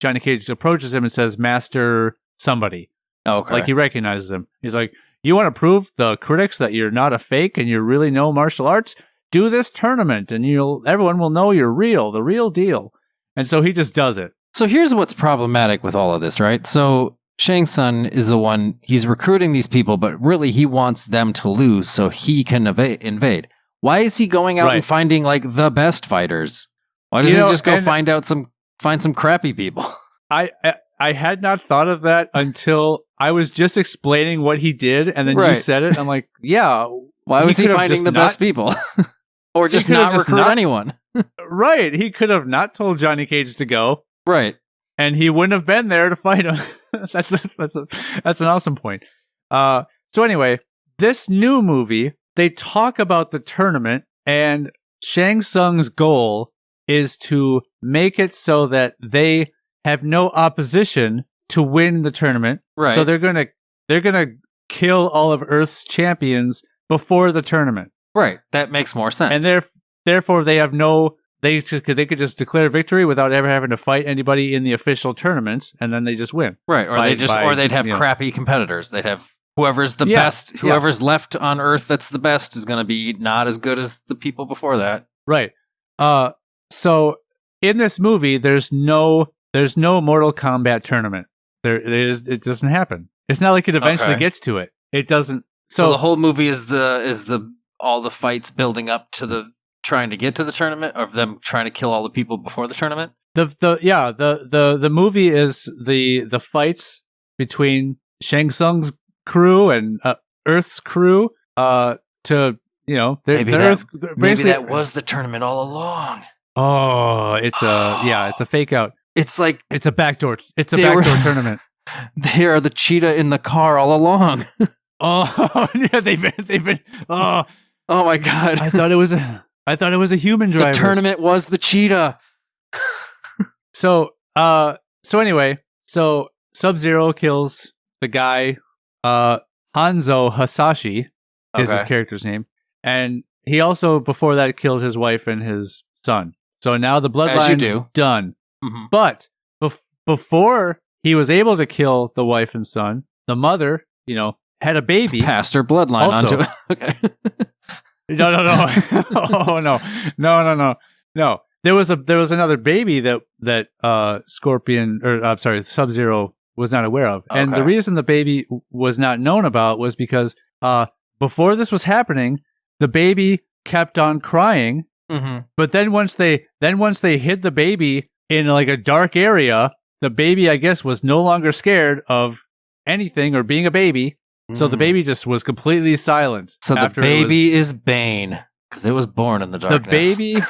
Johnny Cage approaches him and says, "Master somebody." Okay. Like he recognizes him. He's like, "You want to prove the critics that you're not a fake and you really know martial arts? Do this tournament and everyone will know you're real, the real deal." And so he just does it. So here's what's problematic with all of this, right? So Shang Tsung is the one, he's recruiting these people, but really he wants them to lose so he can invade. Why is he going out and finding like the best fighters? Why doesn't he just go find some crappy people? I had not thought of that until I was just explaining what he did, and then you said it. I'm like, yeah. Why was he finding the best people? Or just not recruit anyone? Right. He could have not told Johnny Cage to go. Right. And he wouldn't have been there to fight him. That's an awesome point. So anyway, this new movie, they talk about the tournament, and Shang Tsung's goal is to make it so that they have no opposition to win the tournament. Right. So they're gonna kill all of Earth's champions before the tournament. Right. That makes more sense. And therefore they have no. They could just declare victory without ever having to fight anybody in the official tournament, and then they just win. Right. Or they'd have crappy competitors. They'd have whoever's the best. Whoever's left on Earth that's the best is going to be not as good as the people before that. Right. So in this movie, there's no Mortal Kombat tournament. It doesn't happen. It's not like it eventually gets to it. It doesn't. So the whole movie is all the fights building up to the trying to get to the tournament, of them trying to kill all the people before the tournament. The movie is the fights between Shang Tsung's crew and Earth's crew. Maybe that was the tournament all along. Oh, it's a fake out. It's like it's a backdoor. It's a backdoor tournament. They are the cheetah in the car all along. Oh yeah, they've been. Oh my god! I thought it was a human driver. The tournament was the cheetah. So anyway, Sub-Zero kills the guy. Hanzo Hasashi is his character's name, and he also before that killed his wife and his son. So now the bloodline's done. Mm-hmm. But before he was able to kill the wife and son, the mother, had a baby. Passed her bloodline onto it. Okay. No. Oh no. There was another baby that Sub-Zero was not aware of. And the reason the baby was not known about was because before this was happening, the baby kept on crying. Mm-hmm. But then once they hid the baby in like a dark area, the baby, I guess, was no longer scared of anything or being a baby. So the baby just was completely silent. So the baby is Bane because it was born in the darkness. The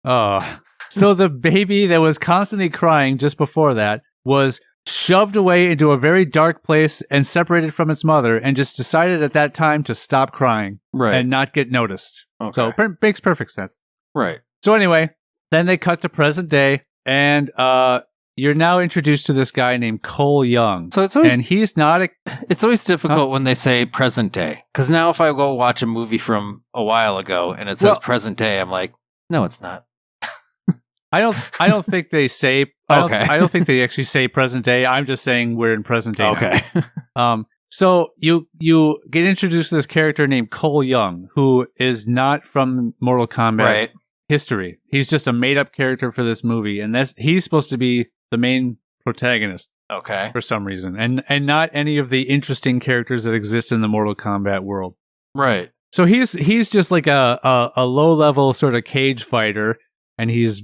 baby. So the baby that was constantly crying just before that was shoved away into a very dark place and separated from its mother, and just decided at that time to stop crying and not get noticed. Okay. So makes perfect sense. Right. So anyway, then they cut to present day, and you're now introduced to this guy named Cole Young. So it's always, and he's not it's always difficult when they say present day, because now if I go watch a movie from a while ago and it says present day, I'm like, no, it's not. I don't think they say. I don't think they actually say present day. I'm just saying we're in present day. Okay. So you get introduced to this character named Cole Young, who is not from Mortal Kombat history. He's just a made up character for this movie, and he's supposed to be the main protagonist. Okay. For some reason, and not any of the interesting characters that exist in the Mortal Kombat world. Right. So he's just like a low level sort of cage fighter, and he's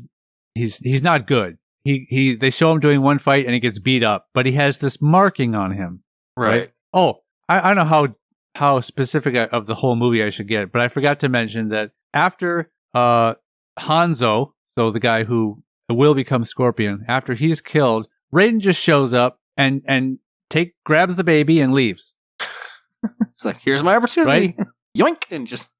not good. they show him doing one fight and he gets beat up, but he has this marking on him. Right. Oh, I don't know how specific of the whole movie I should get, but I forgot to mention that after Hanzo, so the guy who will become Scorpion, after he's killed, Raiden just shows up and grabs the baby and leaves. It's like, here's my opportunity. Right? Yoink! And just...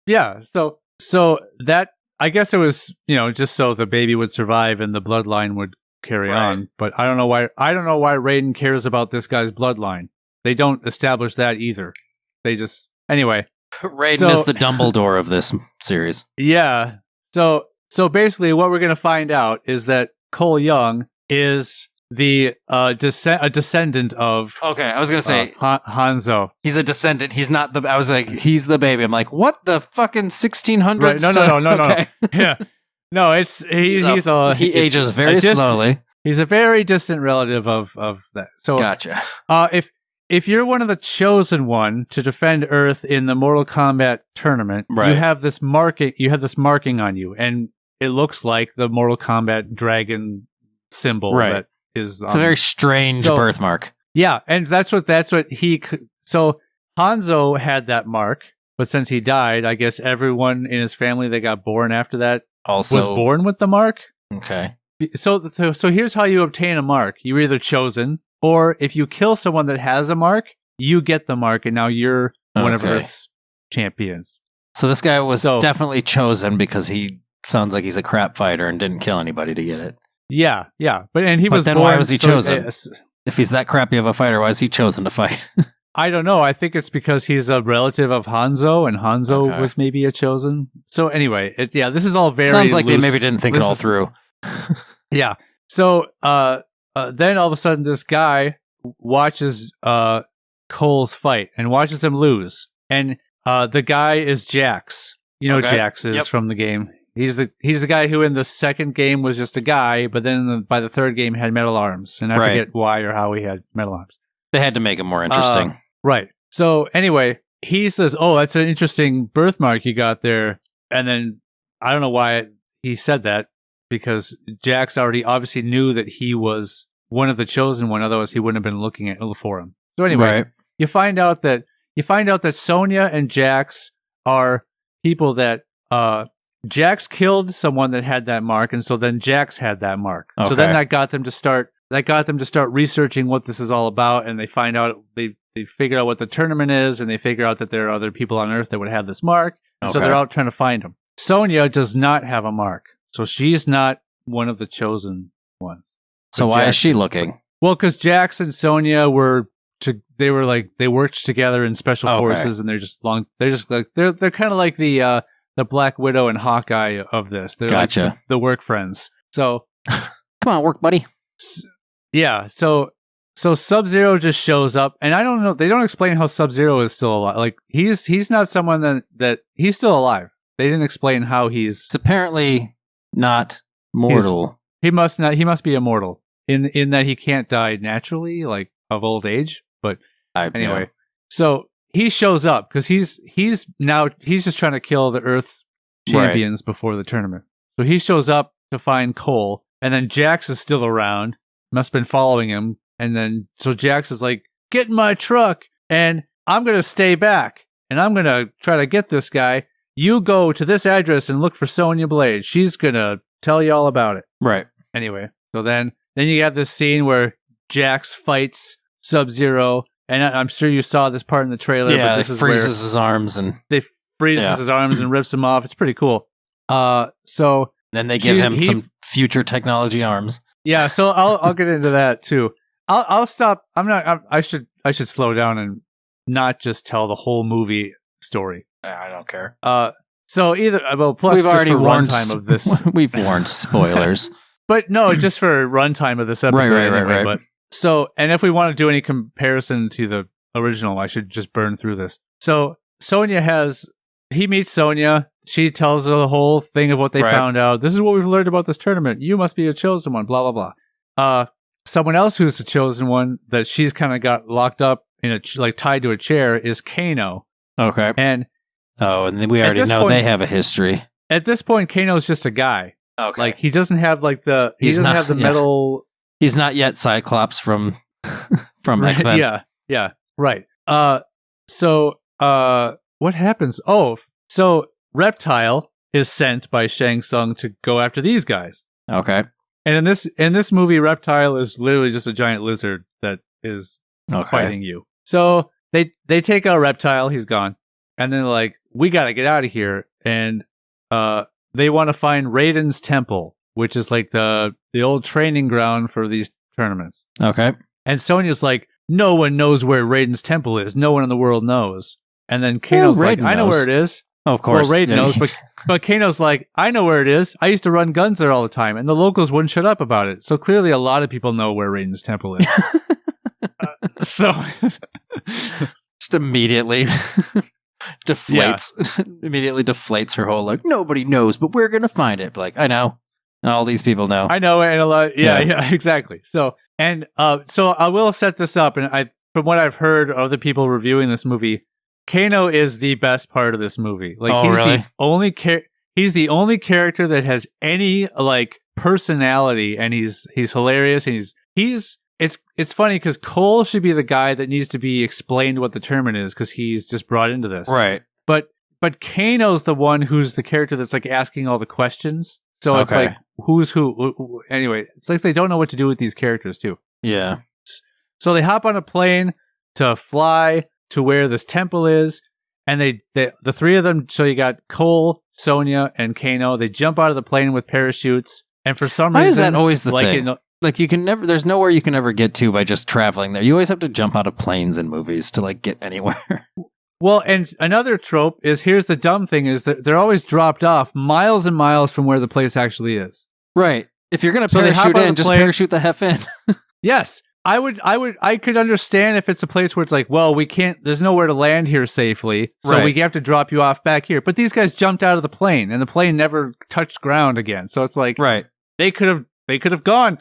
Yeah, so that, I guess it was, just so the baby would survive and the bloodline would carry on. But I don't know why Raiden cares about this guy's bloodline. They don't establish that either. They just, anyway. Raiden is the Dumbledore of this series. Yeah. So basically what we're going to find out is that Cole Young is a descendant of... Okay, I was going to say... Hanzo. He's a descendant. He's not the... I was like, he's the baby. I'm like, what the fucking 1600s? Right. No. Okay. Yeah. No, he ages very slowly. He's a very distant relative of that. So gotcha. If you're one of the chosen one to defend Earth in the Mortal Kombat tournament, you have this marking. You have this marking on you, and it looks like the Mortal Kombat dragon symbol. Right. That is. It's a very strange birthmark. Yeah, and that's what he. So Hanzo had that mark, but since he died, I guess everyone in his family that got born after that also was born with the mark. Okay. So here's how you obtain a mark. You're either chosen, or if you kill someone that has a mark, you get the mark, and now you're one of Earth's champions. So this guy was definitely chosen because he sounds like he's a crap fighter and didn't kill anybody to get it. Yeah. But then why was he chosen? If he's that crappy of a fighter, why is he chosen to fight? I don't know. I think it's because he's a relative of Hanzo, and Hanzo was maybe a chosen. So anyway, this is all very sounds like loose. they maybe didn't think it all through. Yeah. So then all of a sudden, this guy watches Cole's fight and watches him lose, and the guy is Jax. Jax is from the game. He's the guy who in the second game was just a guy, but then by the third game had metal arms, and I forget why or how he had metal arms. They had to make him more interesting. Right. So anyway, he says, "Oh, that's an interesting birthmark you got there," and then I don't know why he said that, because Jax already obviously knew that he was one of the chosen one, otherwise he wouldn't have been looking for him. So anyway, you find out that Sonya and Jax are people that Jax killed someone that had that mark, and so then Jax had that mark. Okay. So then that got them to start researching what this is all about, and they find out they figure out what the tournament is, and they figure out that there are other people on Earth that would have this mark. Okay. So they're out trying to find him. Sonya does not have a mark, so she's not one of the chosen ones. So why is she looking? Well, because Jax and Sonya they worked together in special forces, and they're kind of like the Black Widow and Hawkeye of this. They're like the work friends. So come on, work buddy. Yeah. So Sub-Zero just shows up, and I don't know. They don't explain how Sub-Zero is still alive. Like he's not someone that he's still alive. They didn't explain how he's. It's apparently not mortal. He must not. He must be immortal in that he can't die naturally, like of old age. But anyway, so he shows up because he's just trying to kill the Earth champions before the tournament. So he shows up to find Cole, and then Jax is still around. Must have been following him, and then so Jax is like, "Get in my truck, and I'm gonna stay back, and I'm gonna try to get this guy. You go to this address and look for Sonya Blade. She's gonna tell you all about it." Right. Anyway, so then you have this scene where Jax fights Sub-Zero, and I'm sure you saw this part in the trailer. Yeah, but this is freezes his arms and his arms and rips him off. It's pretty cool. So then they give him some future technology arms. Yeah, so I'll get into that too. I'll stop. I should slow down and not just tell the whole movie story. I don't care. So plus we've already warned runtime of this. We've warned spoilers. But no, just for runtime of this episode. Right. But and if we want to do any comparison to the original, I should just burn through this. So he meets Sonya. She tells her the whole thing of what they found out. This is what we've learned about this tournament. You must be a chosen one, blah, blah, blah. Someone else who's the chosen one that she's kind of got locked up in tied to a chair is Kano. Okay. And we already know they have a history. At this point, Kano's just a guy. Okay. Like he doesn't have like the metal. He's not yet Cyclops from X-Men. Yeah, right. So what happens? Oh, so Reptile is sent by Shang Tsung to go after these guys. Okay. And in this movie, Reptile is literally just a giant lizard that is fighting you. So they take out Reptile, he's gone, and then like, we gotta get out of here, and they want to find Raiden's temple, which is like the old training ground for these tournaments. Okay. And Sonya's like, no one knows where Raiden's temple is. No one in the world knows. And then Kano's like, Raiden I know knows. where it is. Oh, of course. Well, Raiden knows, but Kano's like, I know where it is. I used to run guns there all the time, and the locals wouldn't shut up about it. So clearly a lot of people know where Raiden's temple is. So just immediately deflates her whole like, nobody knows, but we're gonna find it. Like, I know. And all these people know. I know, and a lot. Yeah, exactly. So I will set this up, and from what I've heard of other people reviewing this movie, Kano is the best part of this movie. Like, he's the only character that has any like personality, and he's hilarious, and it's funny because Cole should be the guy that needs to be explained what the tournament is because he's just brought into this, right? But Kano's the one who's the character that's like asking all the questions. So it's like, who's who? Anyway, it's like they don't know what to do with these characters too. Yeah. So they hop on a plane to fly to where this temple is, and they the three of them. So you got Cole, Sonya, and Kano. They jump out of the plane with parachutes, and for some reason, why is that always the thing? Like, you can never. There's nowhere you can ever get to by just traveling there. You always have to jump out of planes in movies to like get anywhere. Well, and another trope is, here's the dumb thing, is that they're always dropped off miles and miles from where the place actually is. Right. If you're going to parachute in, just parachute the F in. Yes. I could understand if it's a place where it's like, well, there's nowhere to land here safely, so we have to drop you off back here. But these guys jumped out of the plane, and the plane never touched ground again. So it's like, right. They could have gone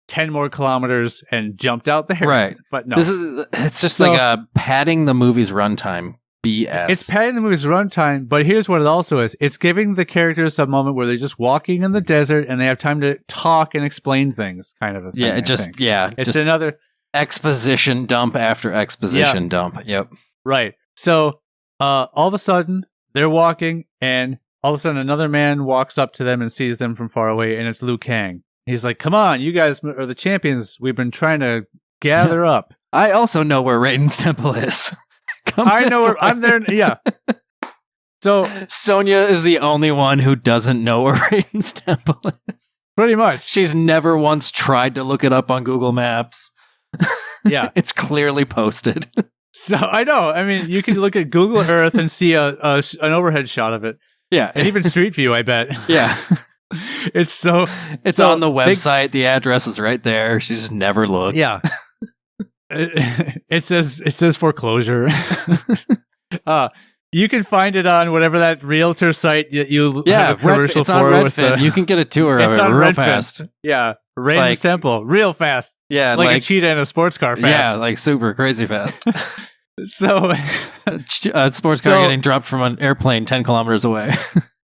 10 more kilometers and jumped out there. Right. But no. It's just like padding the movie's runtime. BS. It's padding the movie's runtime, but here's what it also is. It's giving the characters a moment where they're just walking in the desert and they have time to talk and explain things, kind of a thing. Yeah, it's just another exposition dump after exposition dump. Yep. Right. So all of a sudden they're walking, and all of a sudden another man walks up to them and sees them from far away, and it's Liu Kang. He's like, "Come on, you guys are the champions. We've been trying to gather up." I also know where Raiden's temple is. I know where I'm there. Yeah. So Sonya is the only one who doesn't know where Raiden's temple is. Pretty much. She's never once tried to look it up on Google Maps. Yeah. It's clearly posted. So I know. I mean, you can look at Google Earth and see an overhead shot of it. Yeah. And even Street View, I bet. Yeah. It's on the website. The address is right there. She just never looked. Yeah. It says foreclosure. You can find it on whatever that realtor site that you have a commercial it's for. On Redfin. You can get a tour of it real fast. Yeah, Raiden's Temple, real fast. Yeah, like a cheetah in a sports car fast. Yeah, like super crazy fast. So, a sports car getting dropped from an airplane 10 kilometers away.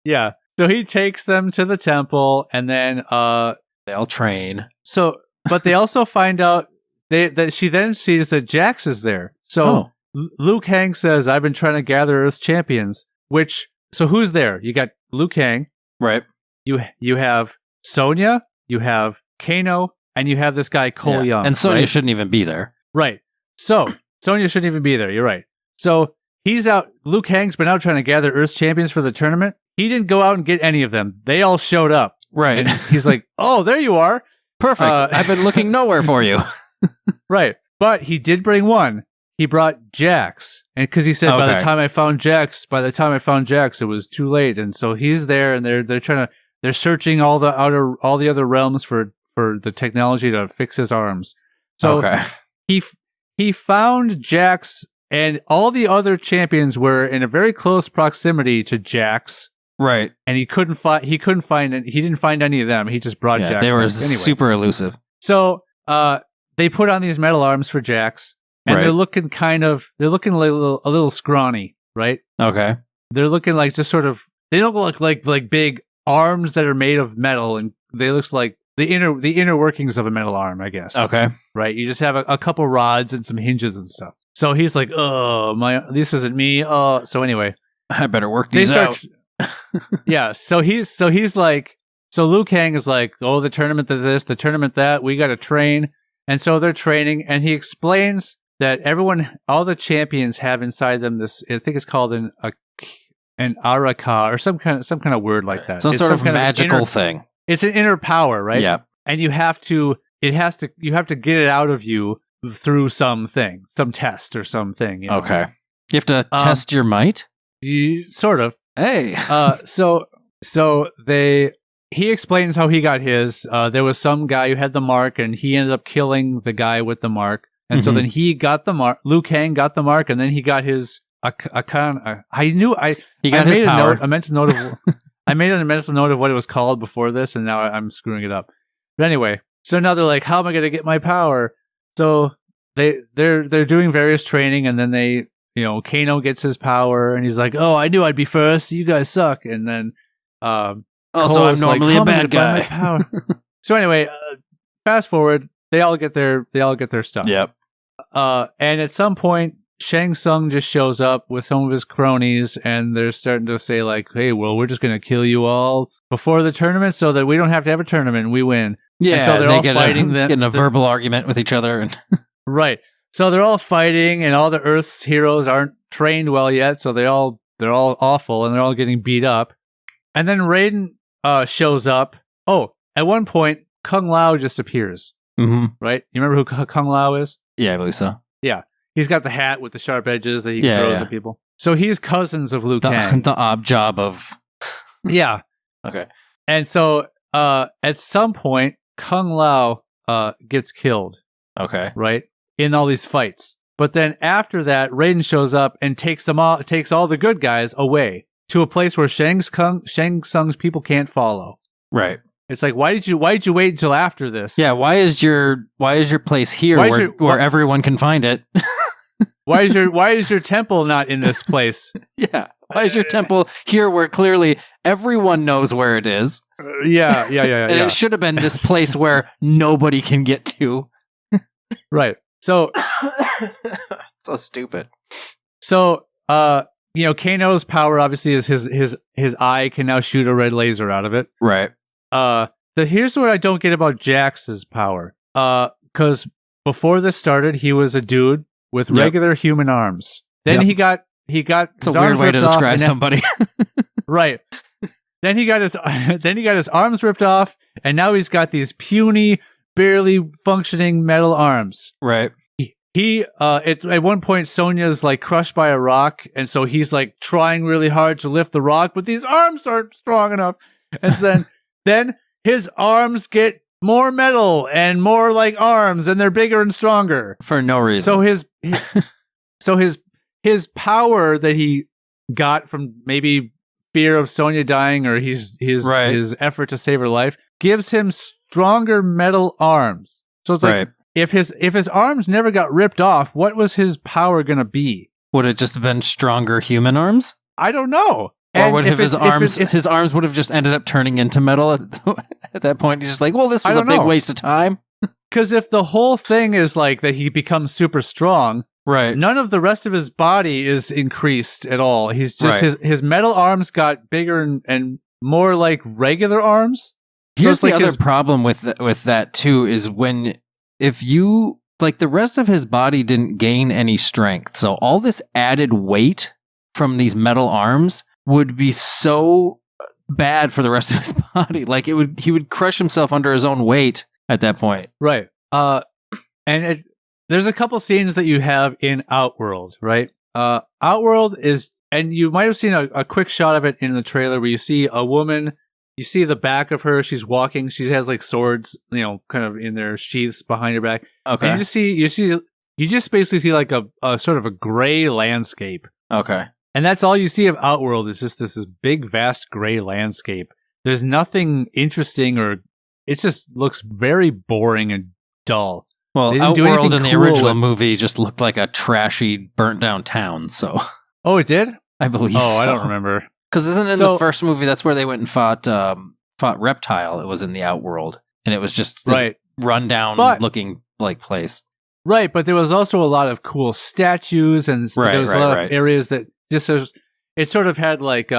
Yeah. So he takes them to the temple, and then they all train. So, but they also find out that she then sees that Jax is there. So Liu Kang says, "I've been trying to gather Earth's champions." So who's there? You got Liu Kang, right? You have Sonya, you have Kano, and you have this guy Cole Young. And Sonya shouldn't even be there, right? So Sonya shouldn't even be there. You're right. So he's out. Liu Kang's been out trying to gather Earth's champions for the tournament. He didn't go out and get any of them. They all showed up. Right. And he's like, "Oh, there you are. Perfect. I've been looking nowhere for you." Right. But he did bring one. He brought Jax. And because he said, by the time I found Jax, it was too late. And so he's there, and they're searching all the other realms for the technology to fix his arms. So he found Jax, and all the other champions were in a very close proximity to Jax. Right. And he didn't find any of them. He just brought Jax. They were super elusive. So, they put on these metal arms for Jax, and they're looking like a little scrawny, right? Okay. They're looking like just sort of, they don't look like big arms that are made of metal, and they looks like the inner workings of a metal arm, I guess. Okay. Right? You just have a couple rods and some hinges and stuff. So he's like, oh, this isn't me. So anyway. I better work these out. Yeah, so he's like, so Liu Kang is like, oh, the tournament this, the tournament that, we got to train. And so they're training, and he explains that all the champions have inside them this, I think it's called an araka, or some kind of word like that. Some sort of magical thing. It's an inner power, right? Yeah. And you have to get it out of you through something, some test or something. You know? Okay. You have to test your might? Sort of. Hey. He explains how he got his. There was some guy who had the mark, and he ended up killing the guy with the mark. And so then he got the mark. Liu Kang got the mark, and then he got his. He got his power. I made a mental note of what it was called before this, and now I'm screwing it up. But anyway, so now they're like, "How am I going to get my power?" So they're doing various training, and then Kano gets his power, and he's like, "Oh, I knew I'd be first. You guys suck." And then so I'm normally a bad guy. So anyway, fast forward, they all get their stuff. Yep. And at some point, Shang Tsung just shows up with some of his cronies, and they're starting to say like, "Hey, well, we're just going to kill you all before the tournament, so that we don't have to have a tournament and we win." Yeah. And so they're all fighting, getting a verbal argument with each other, and right. So they're all fighting, and all the Earth's heroes aren't trained well yet, so they're all awful, and they're all getting beat up. And then Raiden shows up. Oh, at one point, Kung Lao just appears. Mm-hmm. Right? You remember who Kung Lao is? Yeah, I believe so. Yeah. He's got the hat with the sharp edges that he throws at people. So he's cousins of Liu Kang. The odd job of... Yeah. Okay. And so at some point, Kung Lao gets killed. Okay. Right? In all these fights. But then after that, Raiden shows up and takes all the good guys away to a place where Shang Tsung's people can't follow. Right. It's like, why did you wait until after this? Yeah, why is your place here where everyone can find it? Why is your temple not in this place? Yeah. Why is your temple here where clearly everyone knows where it is? Yeah. And it should have been this place where nobody can get to. Right. So so stupid. So Kano's power obviously is his eye can now shoot a red laser out of it. Right. Here's what I don't get about Jax's power. Because before this started, he was a dude with regular human arms. Then he got it's a weird way to describe somebody. Right. Then he got his arms ripped off, and now he's got these puny, barely functioning metal arms. Right. He at one point Sonya's like crushed by a rock, and so he's like trying really hard to lift the rock, but these arms aren't strong enough. And so then his arms get more metal and more like arms, and they're bigger and stronger for no reason. So his power that he got from maybe fear of Sonya dying or his effort to save her life gives him stronger metal arms. So it's like if his arms never got ripped off, what was his power gonna be? Would it just have been stronger human arms? I don't know. Or would his arms would have just ended up turning into metal at that point? He's just like, well, this was a big waste of time. Because if the whole thing is like that he becomes super strong, right? None of the rest of his body is increased at all. He's just his metal arms got bigger and more like regular arms. Here's the other problem with that too is if you like the rest of his body didn't gain any strength, so all this added weight from these metal arms would be so bad for the rest of his body. Like he would crush himself under his own weight at that point. Right. And there's a couple scenes that you have in Outworld, right? Outworld is, and you might have seen a quick shot of it in the trailer where you see a woman, you see the back of her, she's walking, she has like swords, kind of in their sheaths behind her back. Okay. And you just basically see like a sort of a gray landscape. Okay. And that's all you see of Outworld is just this big, vast gray landscape. There's nothing interesting it just looks very boring and dull. Well, Outworld in the original movie just looked like a trashy, burnt down town, so. Oh, it did? I believe so. I don't remember. Because isn't in the first movie that's where they went and fought Reptile? It was in the Outworld, and it was just this rundown looking like place. Right, but there was also a lot of cool statues, and there was a lot of areas that it sort of had like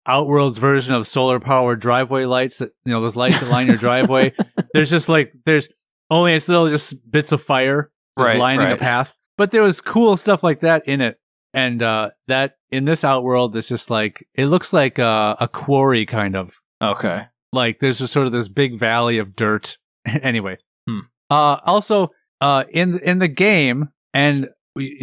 Outworld's version of solar powered driveway lights that those lights that line your driveway. There's just it's little just bits of fire just lining a path. But there was cool stuff like that in it. And that in this Outworld, it's just like, it looks like a quarry kind of. Okay. Like there's just sort of this big valley of dirt. Anyway. Also, in the game, and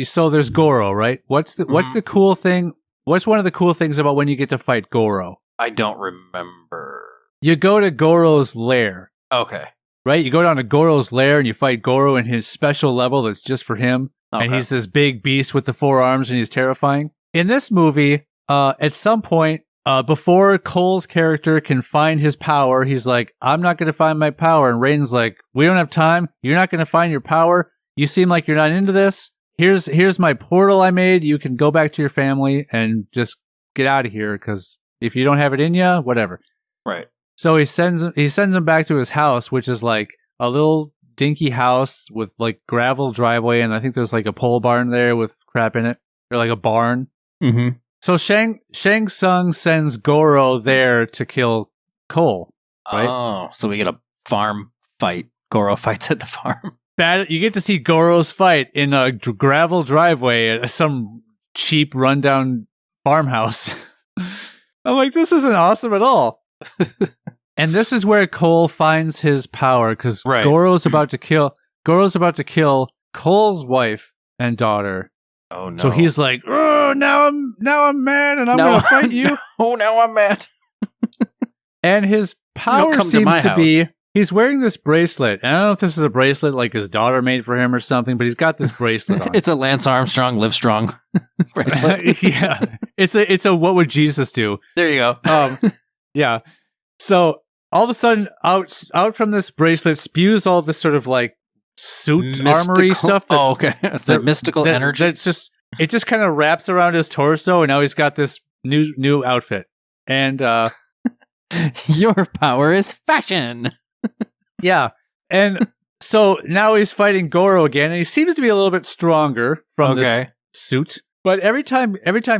so there's Goro, right? What's the cool thing? What's one of the cool things about when you get to fight Goro? I don't remember. You go to Goro's lair. Okay. Right? You go down to Goro's lair and you fight Goro in his special level that's just for him. Okay. And he's this big beast with the 4 arms and he's terrifying. In this movie, at some point, before Cole's character can find his power, he's like, I'm not going to find my power. And Raiden's like, we don't have time. You're not going to find your power. You seem like you're not into this. Here's my portal I made. You can go back to your family and just get out of here, because if you don't have it in you, whatever. Right. So he sends him back to his house, which is like a little dinky house with like gravel driveway, and I think there's like a pole barn there with crap in it, or like a barn. Mm-hmm. So Shang Tsung sends Goro there to kill Cole. Right? Oh, so we get a farm fight. Goro fights at the farm. You get to see Goro's fight in a gravel driveway at some cheap rundown farmhouse. I'm like, this isn't awesome at all. And this is where Cole finds his power, because Goro's about to kill Cole's wife and daughter. Oh no! So he's like, "Oh, now I'm mad, and I'm gonna fight you." Oh, now I'm mad. And his power seems to be. He's wearing this bracelet. And I don't know if this is a bracelet like his daughter made for him or something, but he's got this bracelet on. It's a Lance Armstrong Live Strong bracelet. Yeah. It's a what would Jesus do? There you go. Yeah. So all of a sudden out from this bracelet spews all this sort of like suit armory stuff. Okay. It's that mystical energy. It just kind of wraps around his torso, and now he's got this new outfit. And your power is fashion. Yeah. And so now he's fighting Goro again, and he seems to be a little bit stronger from this suit. But every time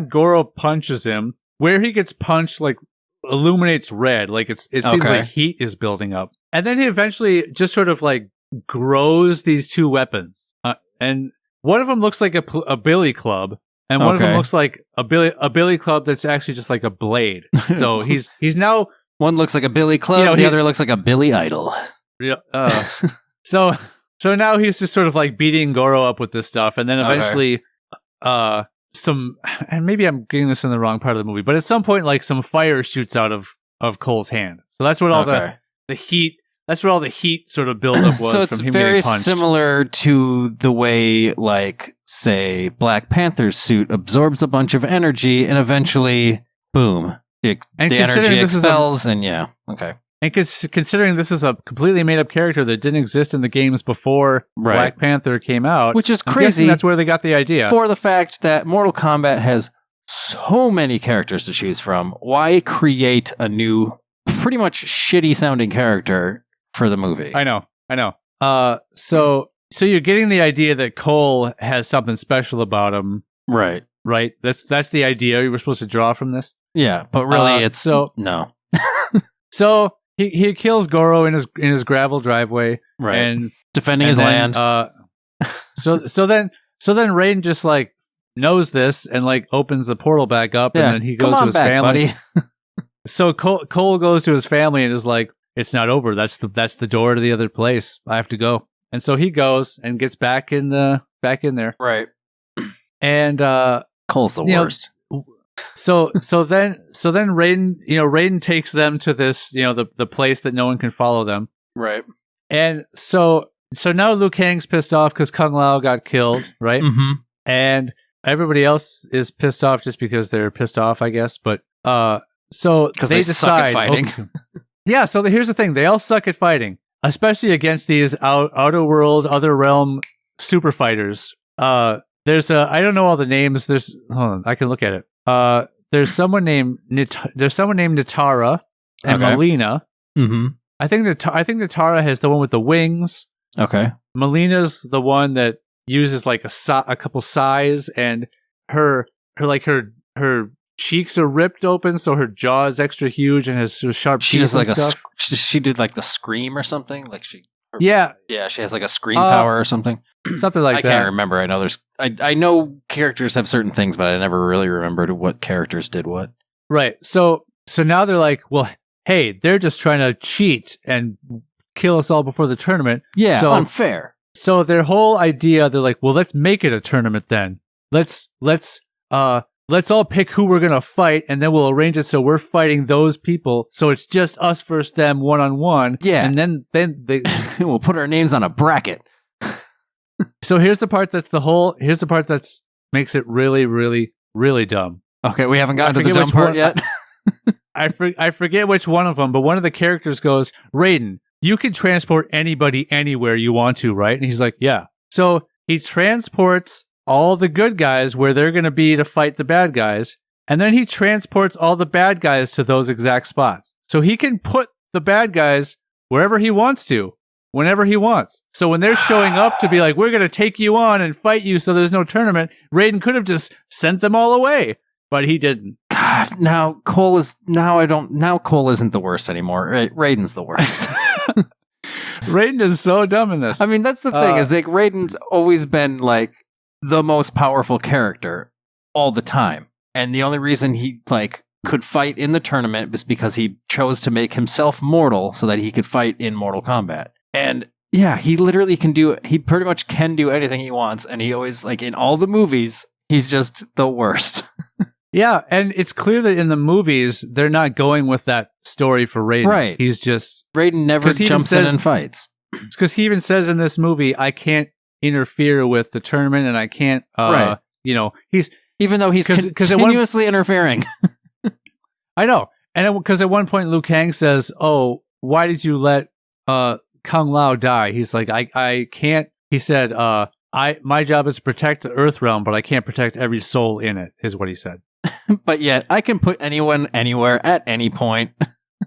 Goro punches him, where he gets punched like illuminates red, like it seems like heat is building up. And then he eventually just sort of like grows these 2 weapons. And one of them looks like a billy club, and one of them looks like a billy club that's actually just like a blade. So he's now, one looks like a billy club, the other looks like a Billy Idol. So now he's just sort of like beating Goro up with this stuff, and then eventually, and maybe I'm getting this in the wrong part of the movie, but at some point, like some fire shoots out of Cole's hand. So that's what all the heat. That's what all the heat sort of buildup was. So it's from him very getting punched. Similar to the way, like, say, Black Panther's suit absorbs a bunch of energy, and eventually, boom, the energy expels, and And considering this is a completely made-up character that didn't exist in the games before Black Panther came out, which is crazy. That's where they got the idea. For the fact that Mortal Kombat has so many characters to choose from, why create a new, pretty much shitty-sounding character for the movie? I know. So you're getting the idea that Cole has something special about him, right? Right. That's the idea you were supposed to draw from this. Yeah, but really, it's no. So. He kills Goro in his gravel driveway, right? And defending his land. So then Raiden just like knows this and like opens the portal back up, and then he goes to his family. Buddy. So Cole goes to his family and is like, "It's not over. That's the door to the other place. I have to go." And so he goes and gets back in there, right? And Cole's the worst. So then Raiden takes them to this, the place that no one can follow them. Right. And so now Liu Kang's pissed off because Kung Lao got killed, right? Mm-hmm. And everybody else is pissed off just because they're pissed off, I guess. But so they decide suck at fighting. Okay, yeah, so here's the thing. They all suck at fighting, especially against these outer world, other realm super fighters. There's I don't know all the names. Hold on, I can look at it. there's someone named Natara and Okay. Melina. Mm-hmm. I think Natara has the one with the wings. Okay. Melina's the one that uses like a couple sighs, and her cheeks are ripped open, so her jaw is extra huge and has sharp She teeth does like and stuff. she did like the scream or something. Like Yeah, she has like a scream power or something. something like I that. can't remember. I know I know characters have certain things, but I never really remembered what characters did what. Right. So now they're like, well, hey, they're just trying to cheat and kill us all before the tournament. Yeah, So- unfair. So their whole idea, they're like, well, let's make it a tournament then. Let's all pick who we're gonna fight, and then we'll arrange it so we're fighting those people. So it's just us versus them 1-on-1. Yeah. And then they. We'll put our names on a bracket. So here's the part that's makes it really, really, really dumb. Okay, we haven't gotten I to the forget dumb which part one- yet. I forget which one of them, but one of the characters goes, Raiden, you can transport anybody anywhere you want to, right? And he's like, yeah. So he transports all the good guys where they're going to be to fight the bad guys, and then he transports all the bad guys to those exact spots. So he can put the bad guys wherever he wants to, whenever he wants. So when they're showing up to be like, we're going to take you on and fight you so there's no tournament, Raiden could have just sent them all away, but he didn't. God, now Cole isn't the worst anymore. Raiden's the worst. Raiden is so dumb in this. I mean, that's the thing, is like Raiden's always been like the most powerful character all the time. And the only reason he like could fight in the tournament was because he chose to make himself mortal so that he could fight in Mortal Kombat. And yeah, he pretty much can do anything he wants. And he always, like in all the movies, he's just the worst. Yeah, and it's clear that in the movies, they're not going with that story for Raiden. Right. He's just... Raiden never 'Cause he even jumps in says- and fights. Because he even says in this movie, I can't interfere with the tournament, and I can't... Right. You know, he's... Even though he's 'cause at one- continuously interfering. I know. And because at one point, Liu Kang says, oh, why did you let Kung Lao die? He's like, I can't... He said, my job is to protect the Earth Realm, but I can't protect every soul in it, is what he said. But yet, I can put anyone anywhere at any point.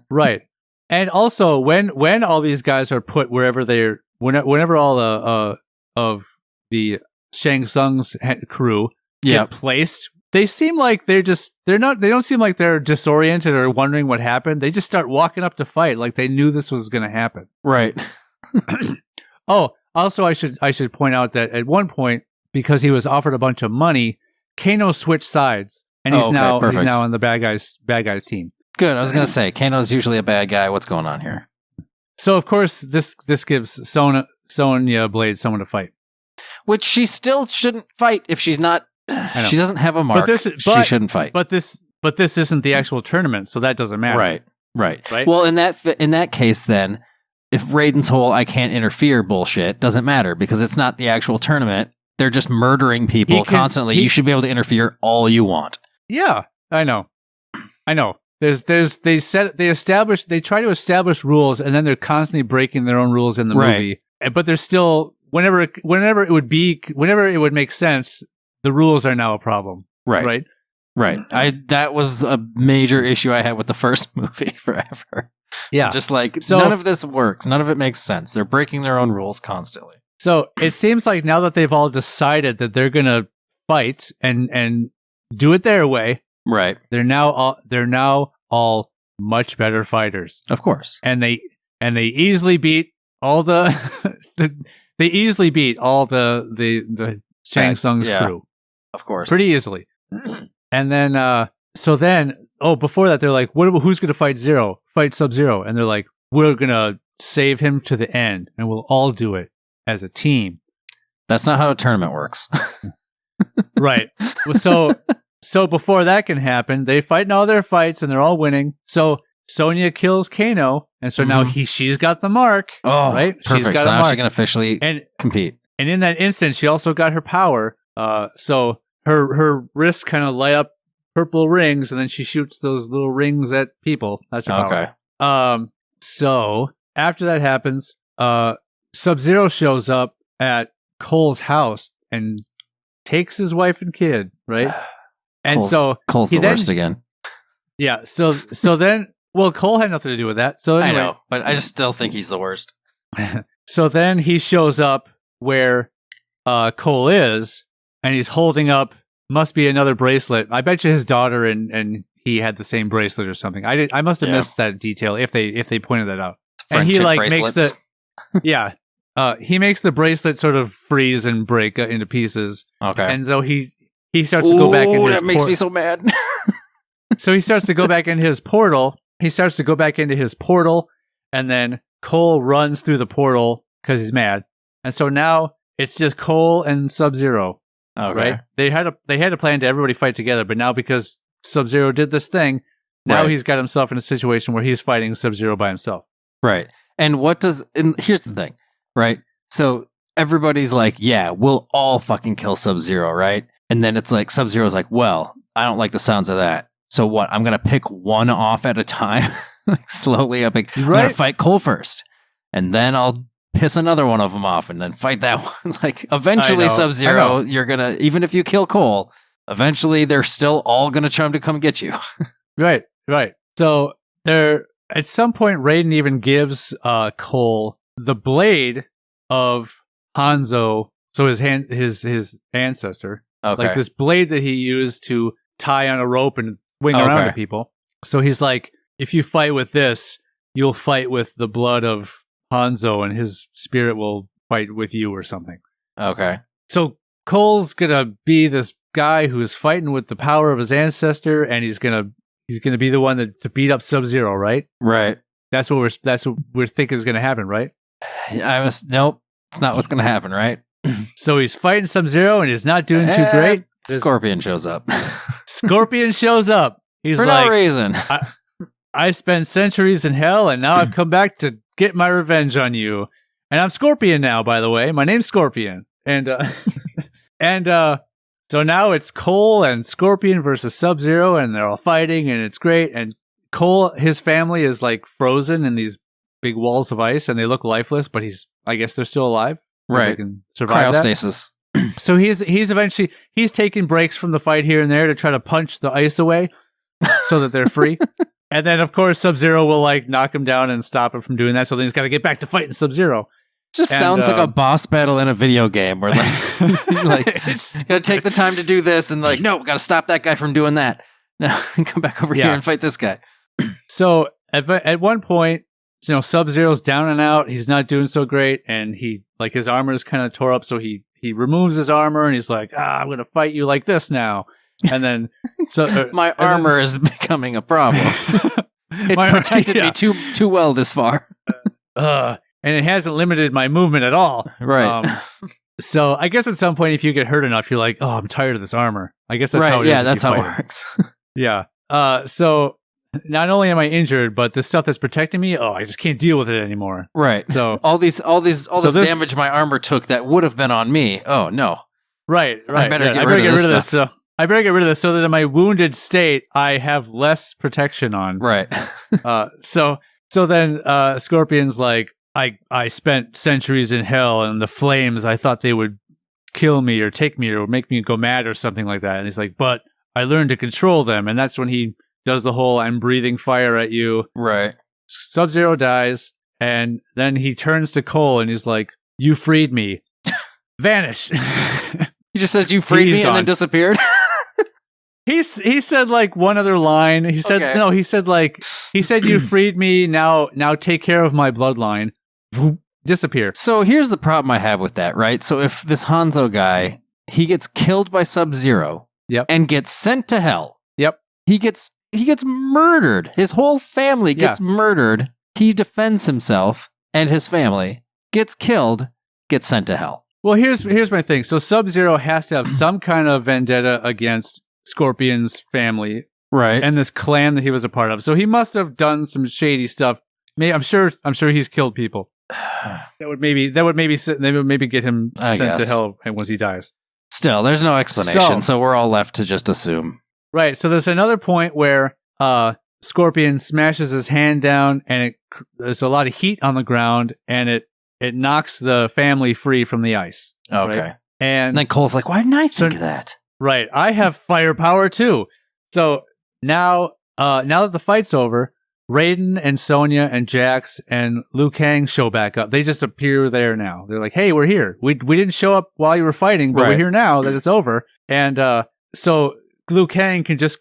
Right. And also, when all these guys are put wherever whenever all of the Shang Tsung's crew get placed, they seem like they don't seem like they're disoriented or wondering what happened. They just start walking up to fight like they knew this was going to happen. Right. Oh, also, I should point out that at one point, because he was offered a bunch of money, Kano switched sides. And he's now on the bad guys team. Good. I was going to say, Kano's usually a bad guy. What's going on here? So of course this gives Sonya Blade someone to fight, Which she still shouldn't fight if she's not. She doesn't have a mark. She shouldn't fight. But this isn't the actual tournament, so that doesn't matter. Right. Well, in that case, then, if Raiden's whole "I can't interfere" bullshit doesn't matter because it's not the actual tournament. They're just murdering people constantly. You should be able to interfere all you want. Yeah, I know. They try to establish rules, and then they're constantly breaking their own rules in the movie. But they're still whenever it would make sense, the rules are now a problem. Right. That was a major issue I had with the first movie forever. Yeah. Just like none of this works. None of it makes sense. They're breaking their own rules constantly. So it seems like now that they've all decided that they're gonna fight and do it their way, right? They're now all much better fighters, of course, and they easily beat all the the Shang Tsung's crew, of course, pretty easily. And then before that they're like, who's gonna fight Zero? Fight Sub-Zero, and they're like, we're gonna save him to the end, and we'll all do it as a team. That's not how a tournament works. Right. So before that can happen, they fight in all their fights and they're all winning. So Sonya kills Kano, and so now she's got the mark. Oh, right. Perfect. She's got so a now mark. she can officially compete. And in that instant, she also got her power. So her wrists kind of light up purple rings, and then she shoots those little rings at people. That's her power. Okay. So after that happens, Sub-Zero shows up at Cole's house and takes his wife and kid, right? And Cole's he the worst again. Yeah. So then, well, Cole had nothing to do with that. So anyway, I know, but I just still think he's the worst. So then he shows up where Cole is, and he's holding up, must be another bracelet. I bet you his daughter and he had the same bracelet or something. I must have missed that detail if they pointed that out. And he like bracelets. makes he makes the bracelet sort of freeze and break into pieces. Okay. And so he starts to go back into his that makes me so mad. So he starts to go back into his portal. And then Cole runs through the portal because he's mad. And so now it's just Cole and Sub-Zero. Okay. Right? They had a plan to everybody fight together, but now because Sub-Zero did this thing, now he's got himself in a situation where he's fighting Sub-Zero by himself. Right. And here's the thing, right? So everybody's like, yeah, we'll all fucking kill Sub-Zero, right? And then it's like, Sub-Zero's like, well, I don't like the sounds of that. So what? I'm going to pick one off at a time, like slowly. I'm going to fight Cole first, and then I'll piss another one of them off, and then fight that one. Like, eventually, Sub-Zero, you're going to, even if you kill Cole, eventually they're still all going to try to come get you. Right. So at some point, Raiden even gives Cole the blade of Hanzo, so his ancestor. Okay. Like this blade that he used to tie on a rope and swing around to people. So he's like, if you fight with this, you'll fight with the blood of Hanzo and his spirit will fight with you or something. Okay. So Cole's gonna be this guy who's fighting with the power of his ancestor, and he's gonna be the one to beat up Sub-Zero, right? Right. That's what we're thinking is gonna happen, right? Nope. It's not what's gonna happen, right? So he's fighting Sub-Zero and he's not doing too great. Scorpion shows up. Scorpion shows up. He's for like, no reason. I spent centuries in hell, and now I've come back to get my revenge on you. And I'm Scorpion now, by the way. My name's Scorpion. And so now it's Cole and Scorpion versus Sub-Zero, and they're all fighting, and it's great. And Cole, his family is like frozen in these big walls of ice, and they look lifeless, but I guess they're still alive. Right. They can survive Cryostasis. So he's eventually taking breaks from the fight here and there to try to punch the ice away so that they're free. And then of course Sub-Zero will like knock him down and stop him from doing that. So then he's got to get back to fighting Sub-Zero. Sounds like a boss battle in a video game where like it's gonna take the time to do this and like, no, we gotta stop that guy from doing that. Now come back over here and fight this guy. So at one point, Sub-Zero's down and out. He's not doing so great, and his armor is kind of tore up. So he removes his armor and he's like, I'm gonna fight you like this now. And then my armor is becoming a problem. It's protected me too well this far. And it hasn't limited my movement at all. Right. So I guess at some point, if you get hurt enough, you're like, I'm tired of this armor. I guess that's how it is. Yeah, that's how it works. Yeah. So not only am I injured, but the stuff that's protecting me, I just can't deal with it anymore. Right. So all this damage my armor took that would have been on me. Oh no. Right. I better get rid of this. So I better get rid of this so that in my wounded state, I have less protection on. Right. So then Scorpion's like, I spent centuries in hell, and the flames, I thought they would kill me or take me or make me go mad or something like that. And he's like, but I learned to control them. And that's when he does the whole I'm breathing fire at you. Right. Sub-Zero dies, and then he turns to Cole and he's like, you freed me. Vanish. He just says you freed me and then disappeared. He said like one other line. He said no. He said you freed me. Now take care of my bloodline. Disappear. So here's the problem I have with that. Right. So if this Hanzo guy, he gets killed by Sub-Zero. Yep. And gets sent to hell. Yep. He gets murdered. His whole family gets murdered. He defends himself and his family, gets killed, gets sent to hell. Well, here's my thing. So Sub-Zero has to have some kind of vendetta against Scorpion's family, right? And this clan that he was a part of. So he must have done some shady stuff. I'm sure he's killed people. That would maybe get him sent to hell once he dies. Still, there's no explanation, so we're all left to just assume. Right. So there's another point where Scorpion smashes his hand down, and there's a lot of heat on the ground, and it knocks the family free from the ice. Okay. Right? And then Cole's like, why didn't I think of that? Right. I have firepower too. So now that the fight's over, Raiden and Sonya and Jax and Liu Kang show back up. They just appear there now. They're like, hey, we're here. We didn't show up while you were fighting, but we're here now that it's over. And so Liu Kang can just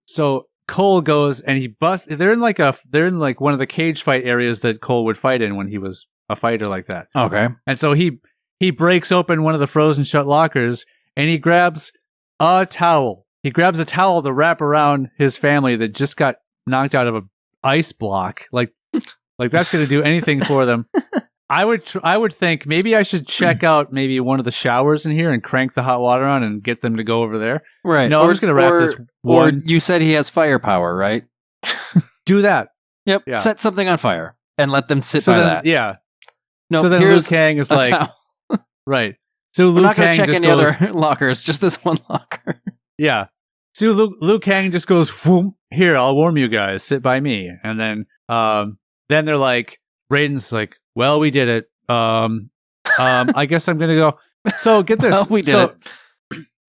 so Cole goes and he busts. They're in like one of the cage fight areas that Cole would fight in when he was a fighter like that. Okay. And so he breaks open one of the frozen shut lockers and he grabs a towel. He grabs a towel to wrap around his family that just got knocked out of a ice block. Like that's going to do anything for them. I would think maybe I should check out maybe one of the showers in here and crank the hot water on and get them to go over there. Right. No, I'm just going to wrap this one. Or you said he has firepower, right? Do that. Yep. Yeah. Set something on fire and let them sit by that. Yeah. No, so then Liu Kang is like, towel. right. So We're Liu not going Kang to check any other lockers, just this one locker. Yeah. So Liu Kang just goes, "Whoom, here, I'll warm you guys. Sit by me." And then they're like, Raiden's like, "Well, we did it. I guess I'm gonna go." So get this. Well, we did it.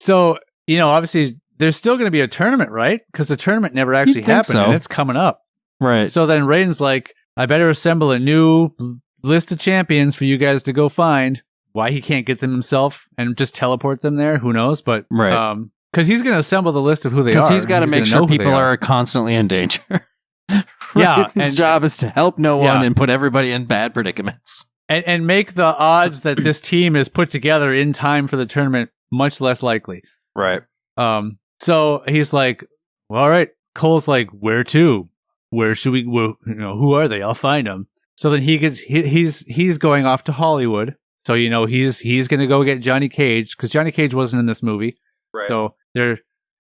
So obviously there's still gonna be a tournament, right? Because the tournament never actually happened, and it's coming up. Right. So then Raiden's like, "I better assemble a new list of champions for you guys to go find." Why he can't get them himself and just teleport them there? Who knows? But because he's going to assemble the list of who they are. Because he's got to make sure people are constantly in danger. Yeah. His job is to help no one and put everybody in bad predicaments. And make the odds that this team is put together in time for the tournament much less likely. Right. So he's like, well, all right. Cole's like, where to? Where should we? Who are they? I'll find them. So then he's going off to Hollywood. So he's going to go get Johnny Cage because Johnny Cage wasn't in this movie. Right. So and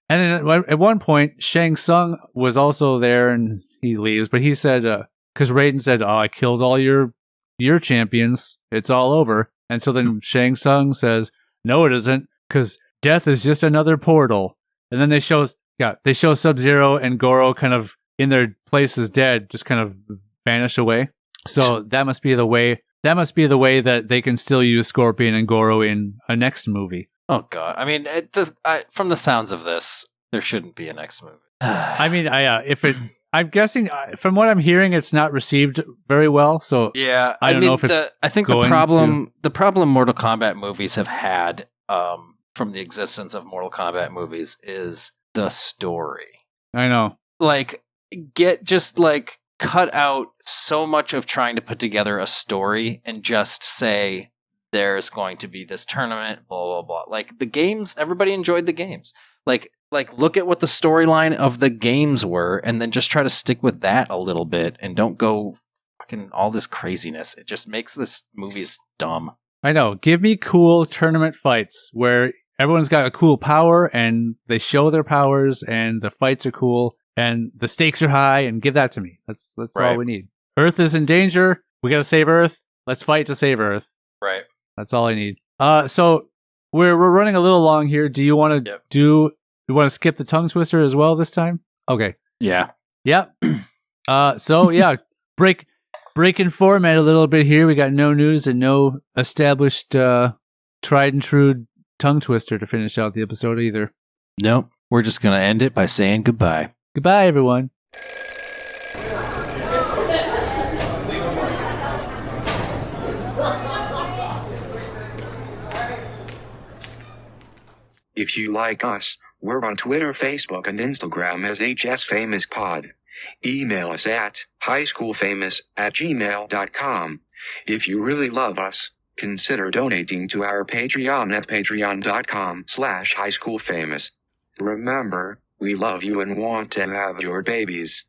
then at one point Shang Tsung was also there and he leaves, but he said because Raiden said, "Oh, I killed all your champions. It's all over." And so then Shang Tsung says, "No, it isn't, because death is just another portal." And then they show Sub-Zero and Goro kind of in their places dead, just kind of vanish away. So that must be the way. That must be the way that they can still use Scorpion and Goro in a next movie. Oh God! I mean, from the sounds of this, there shouldn't be a next movie. I mean, I'm guessing from what I'm hearing, it's not received very well. So yeah, I don't know if it's. I think the problem Mortal Kombat movies have had from the existence of Mortal Kombat movies is the story. I know. Cut out so much of trying to put together a story and just say there's going to be this tournament, blah blah blah. Like the games, everybody enjoyed the games. Like look at what the storyline of the games were, and then just try to stick with that a little bit, and don't go fucking all this craziness. It just makes this movies dumb. I know. Give me cool tournament fights where everyone's got a cool power and they show their powers and the fights are cool. And the stakes are high, and give that to me. That's right. All we need. Earth is in danger. We got to save Earth. Let's fight to save Earth. Right. That's all I need. So we're running a little long here. Do you want to You want to skip the tongue twister as well this time? Okay. Yeah. Yep. So yeah, breaking format a little bit here. We got no news and no established tried and true tongue twister to finish out the episode either. Nope. We're just gonna end it by saying goodbye. Goodbye, everyone. If you like us, we're on Twitter, Facebook, and Instagram as HSFamousPod. Email us at highschoolfamous@gmail.com. If you really love us, consider donating to our Patreon at patreon.com/highschoolfamous. Remember, we love you and want to have your babies.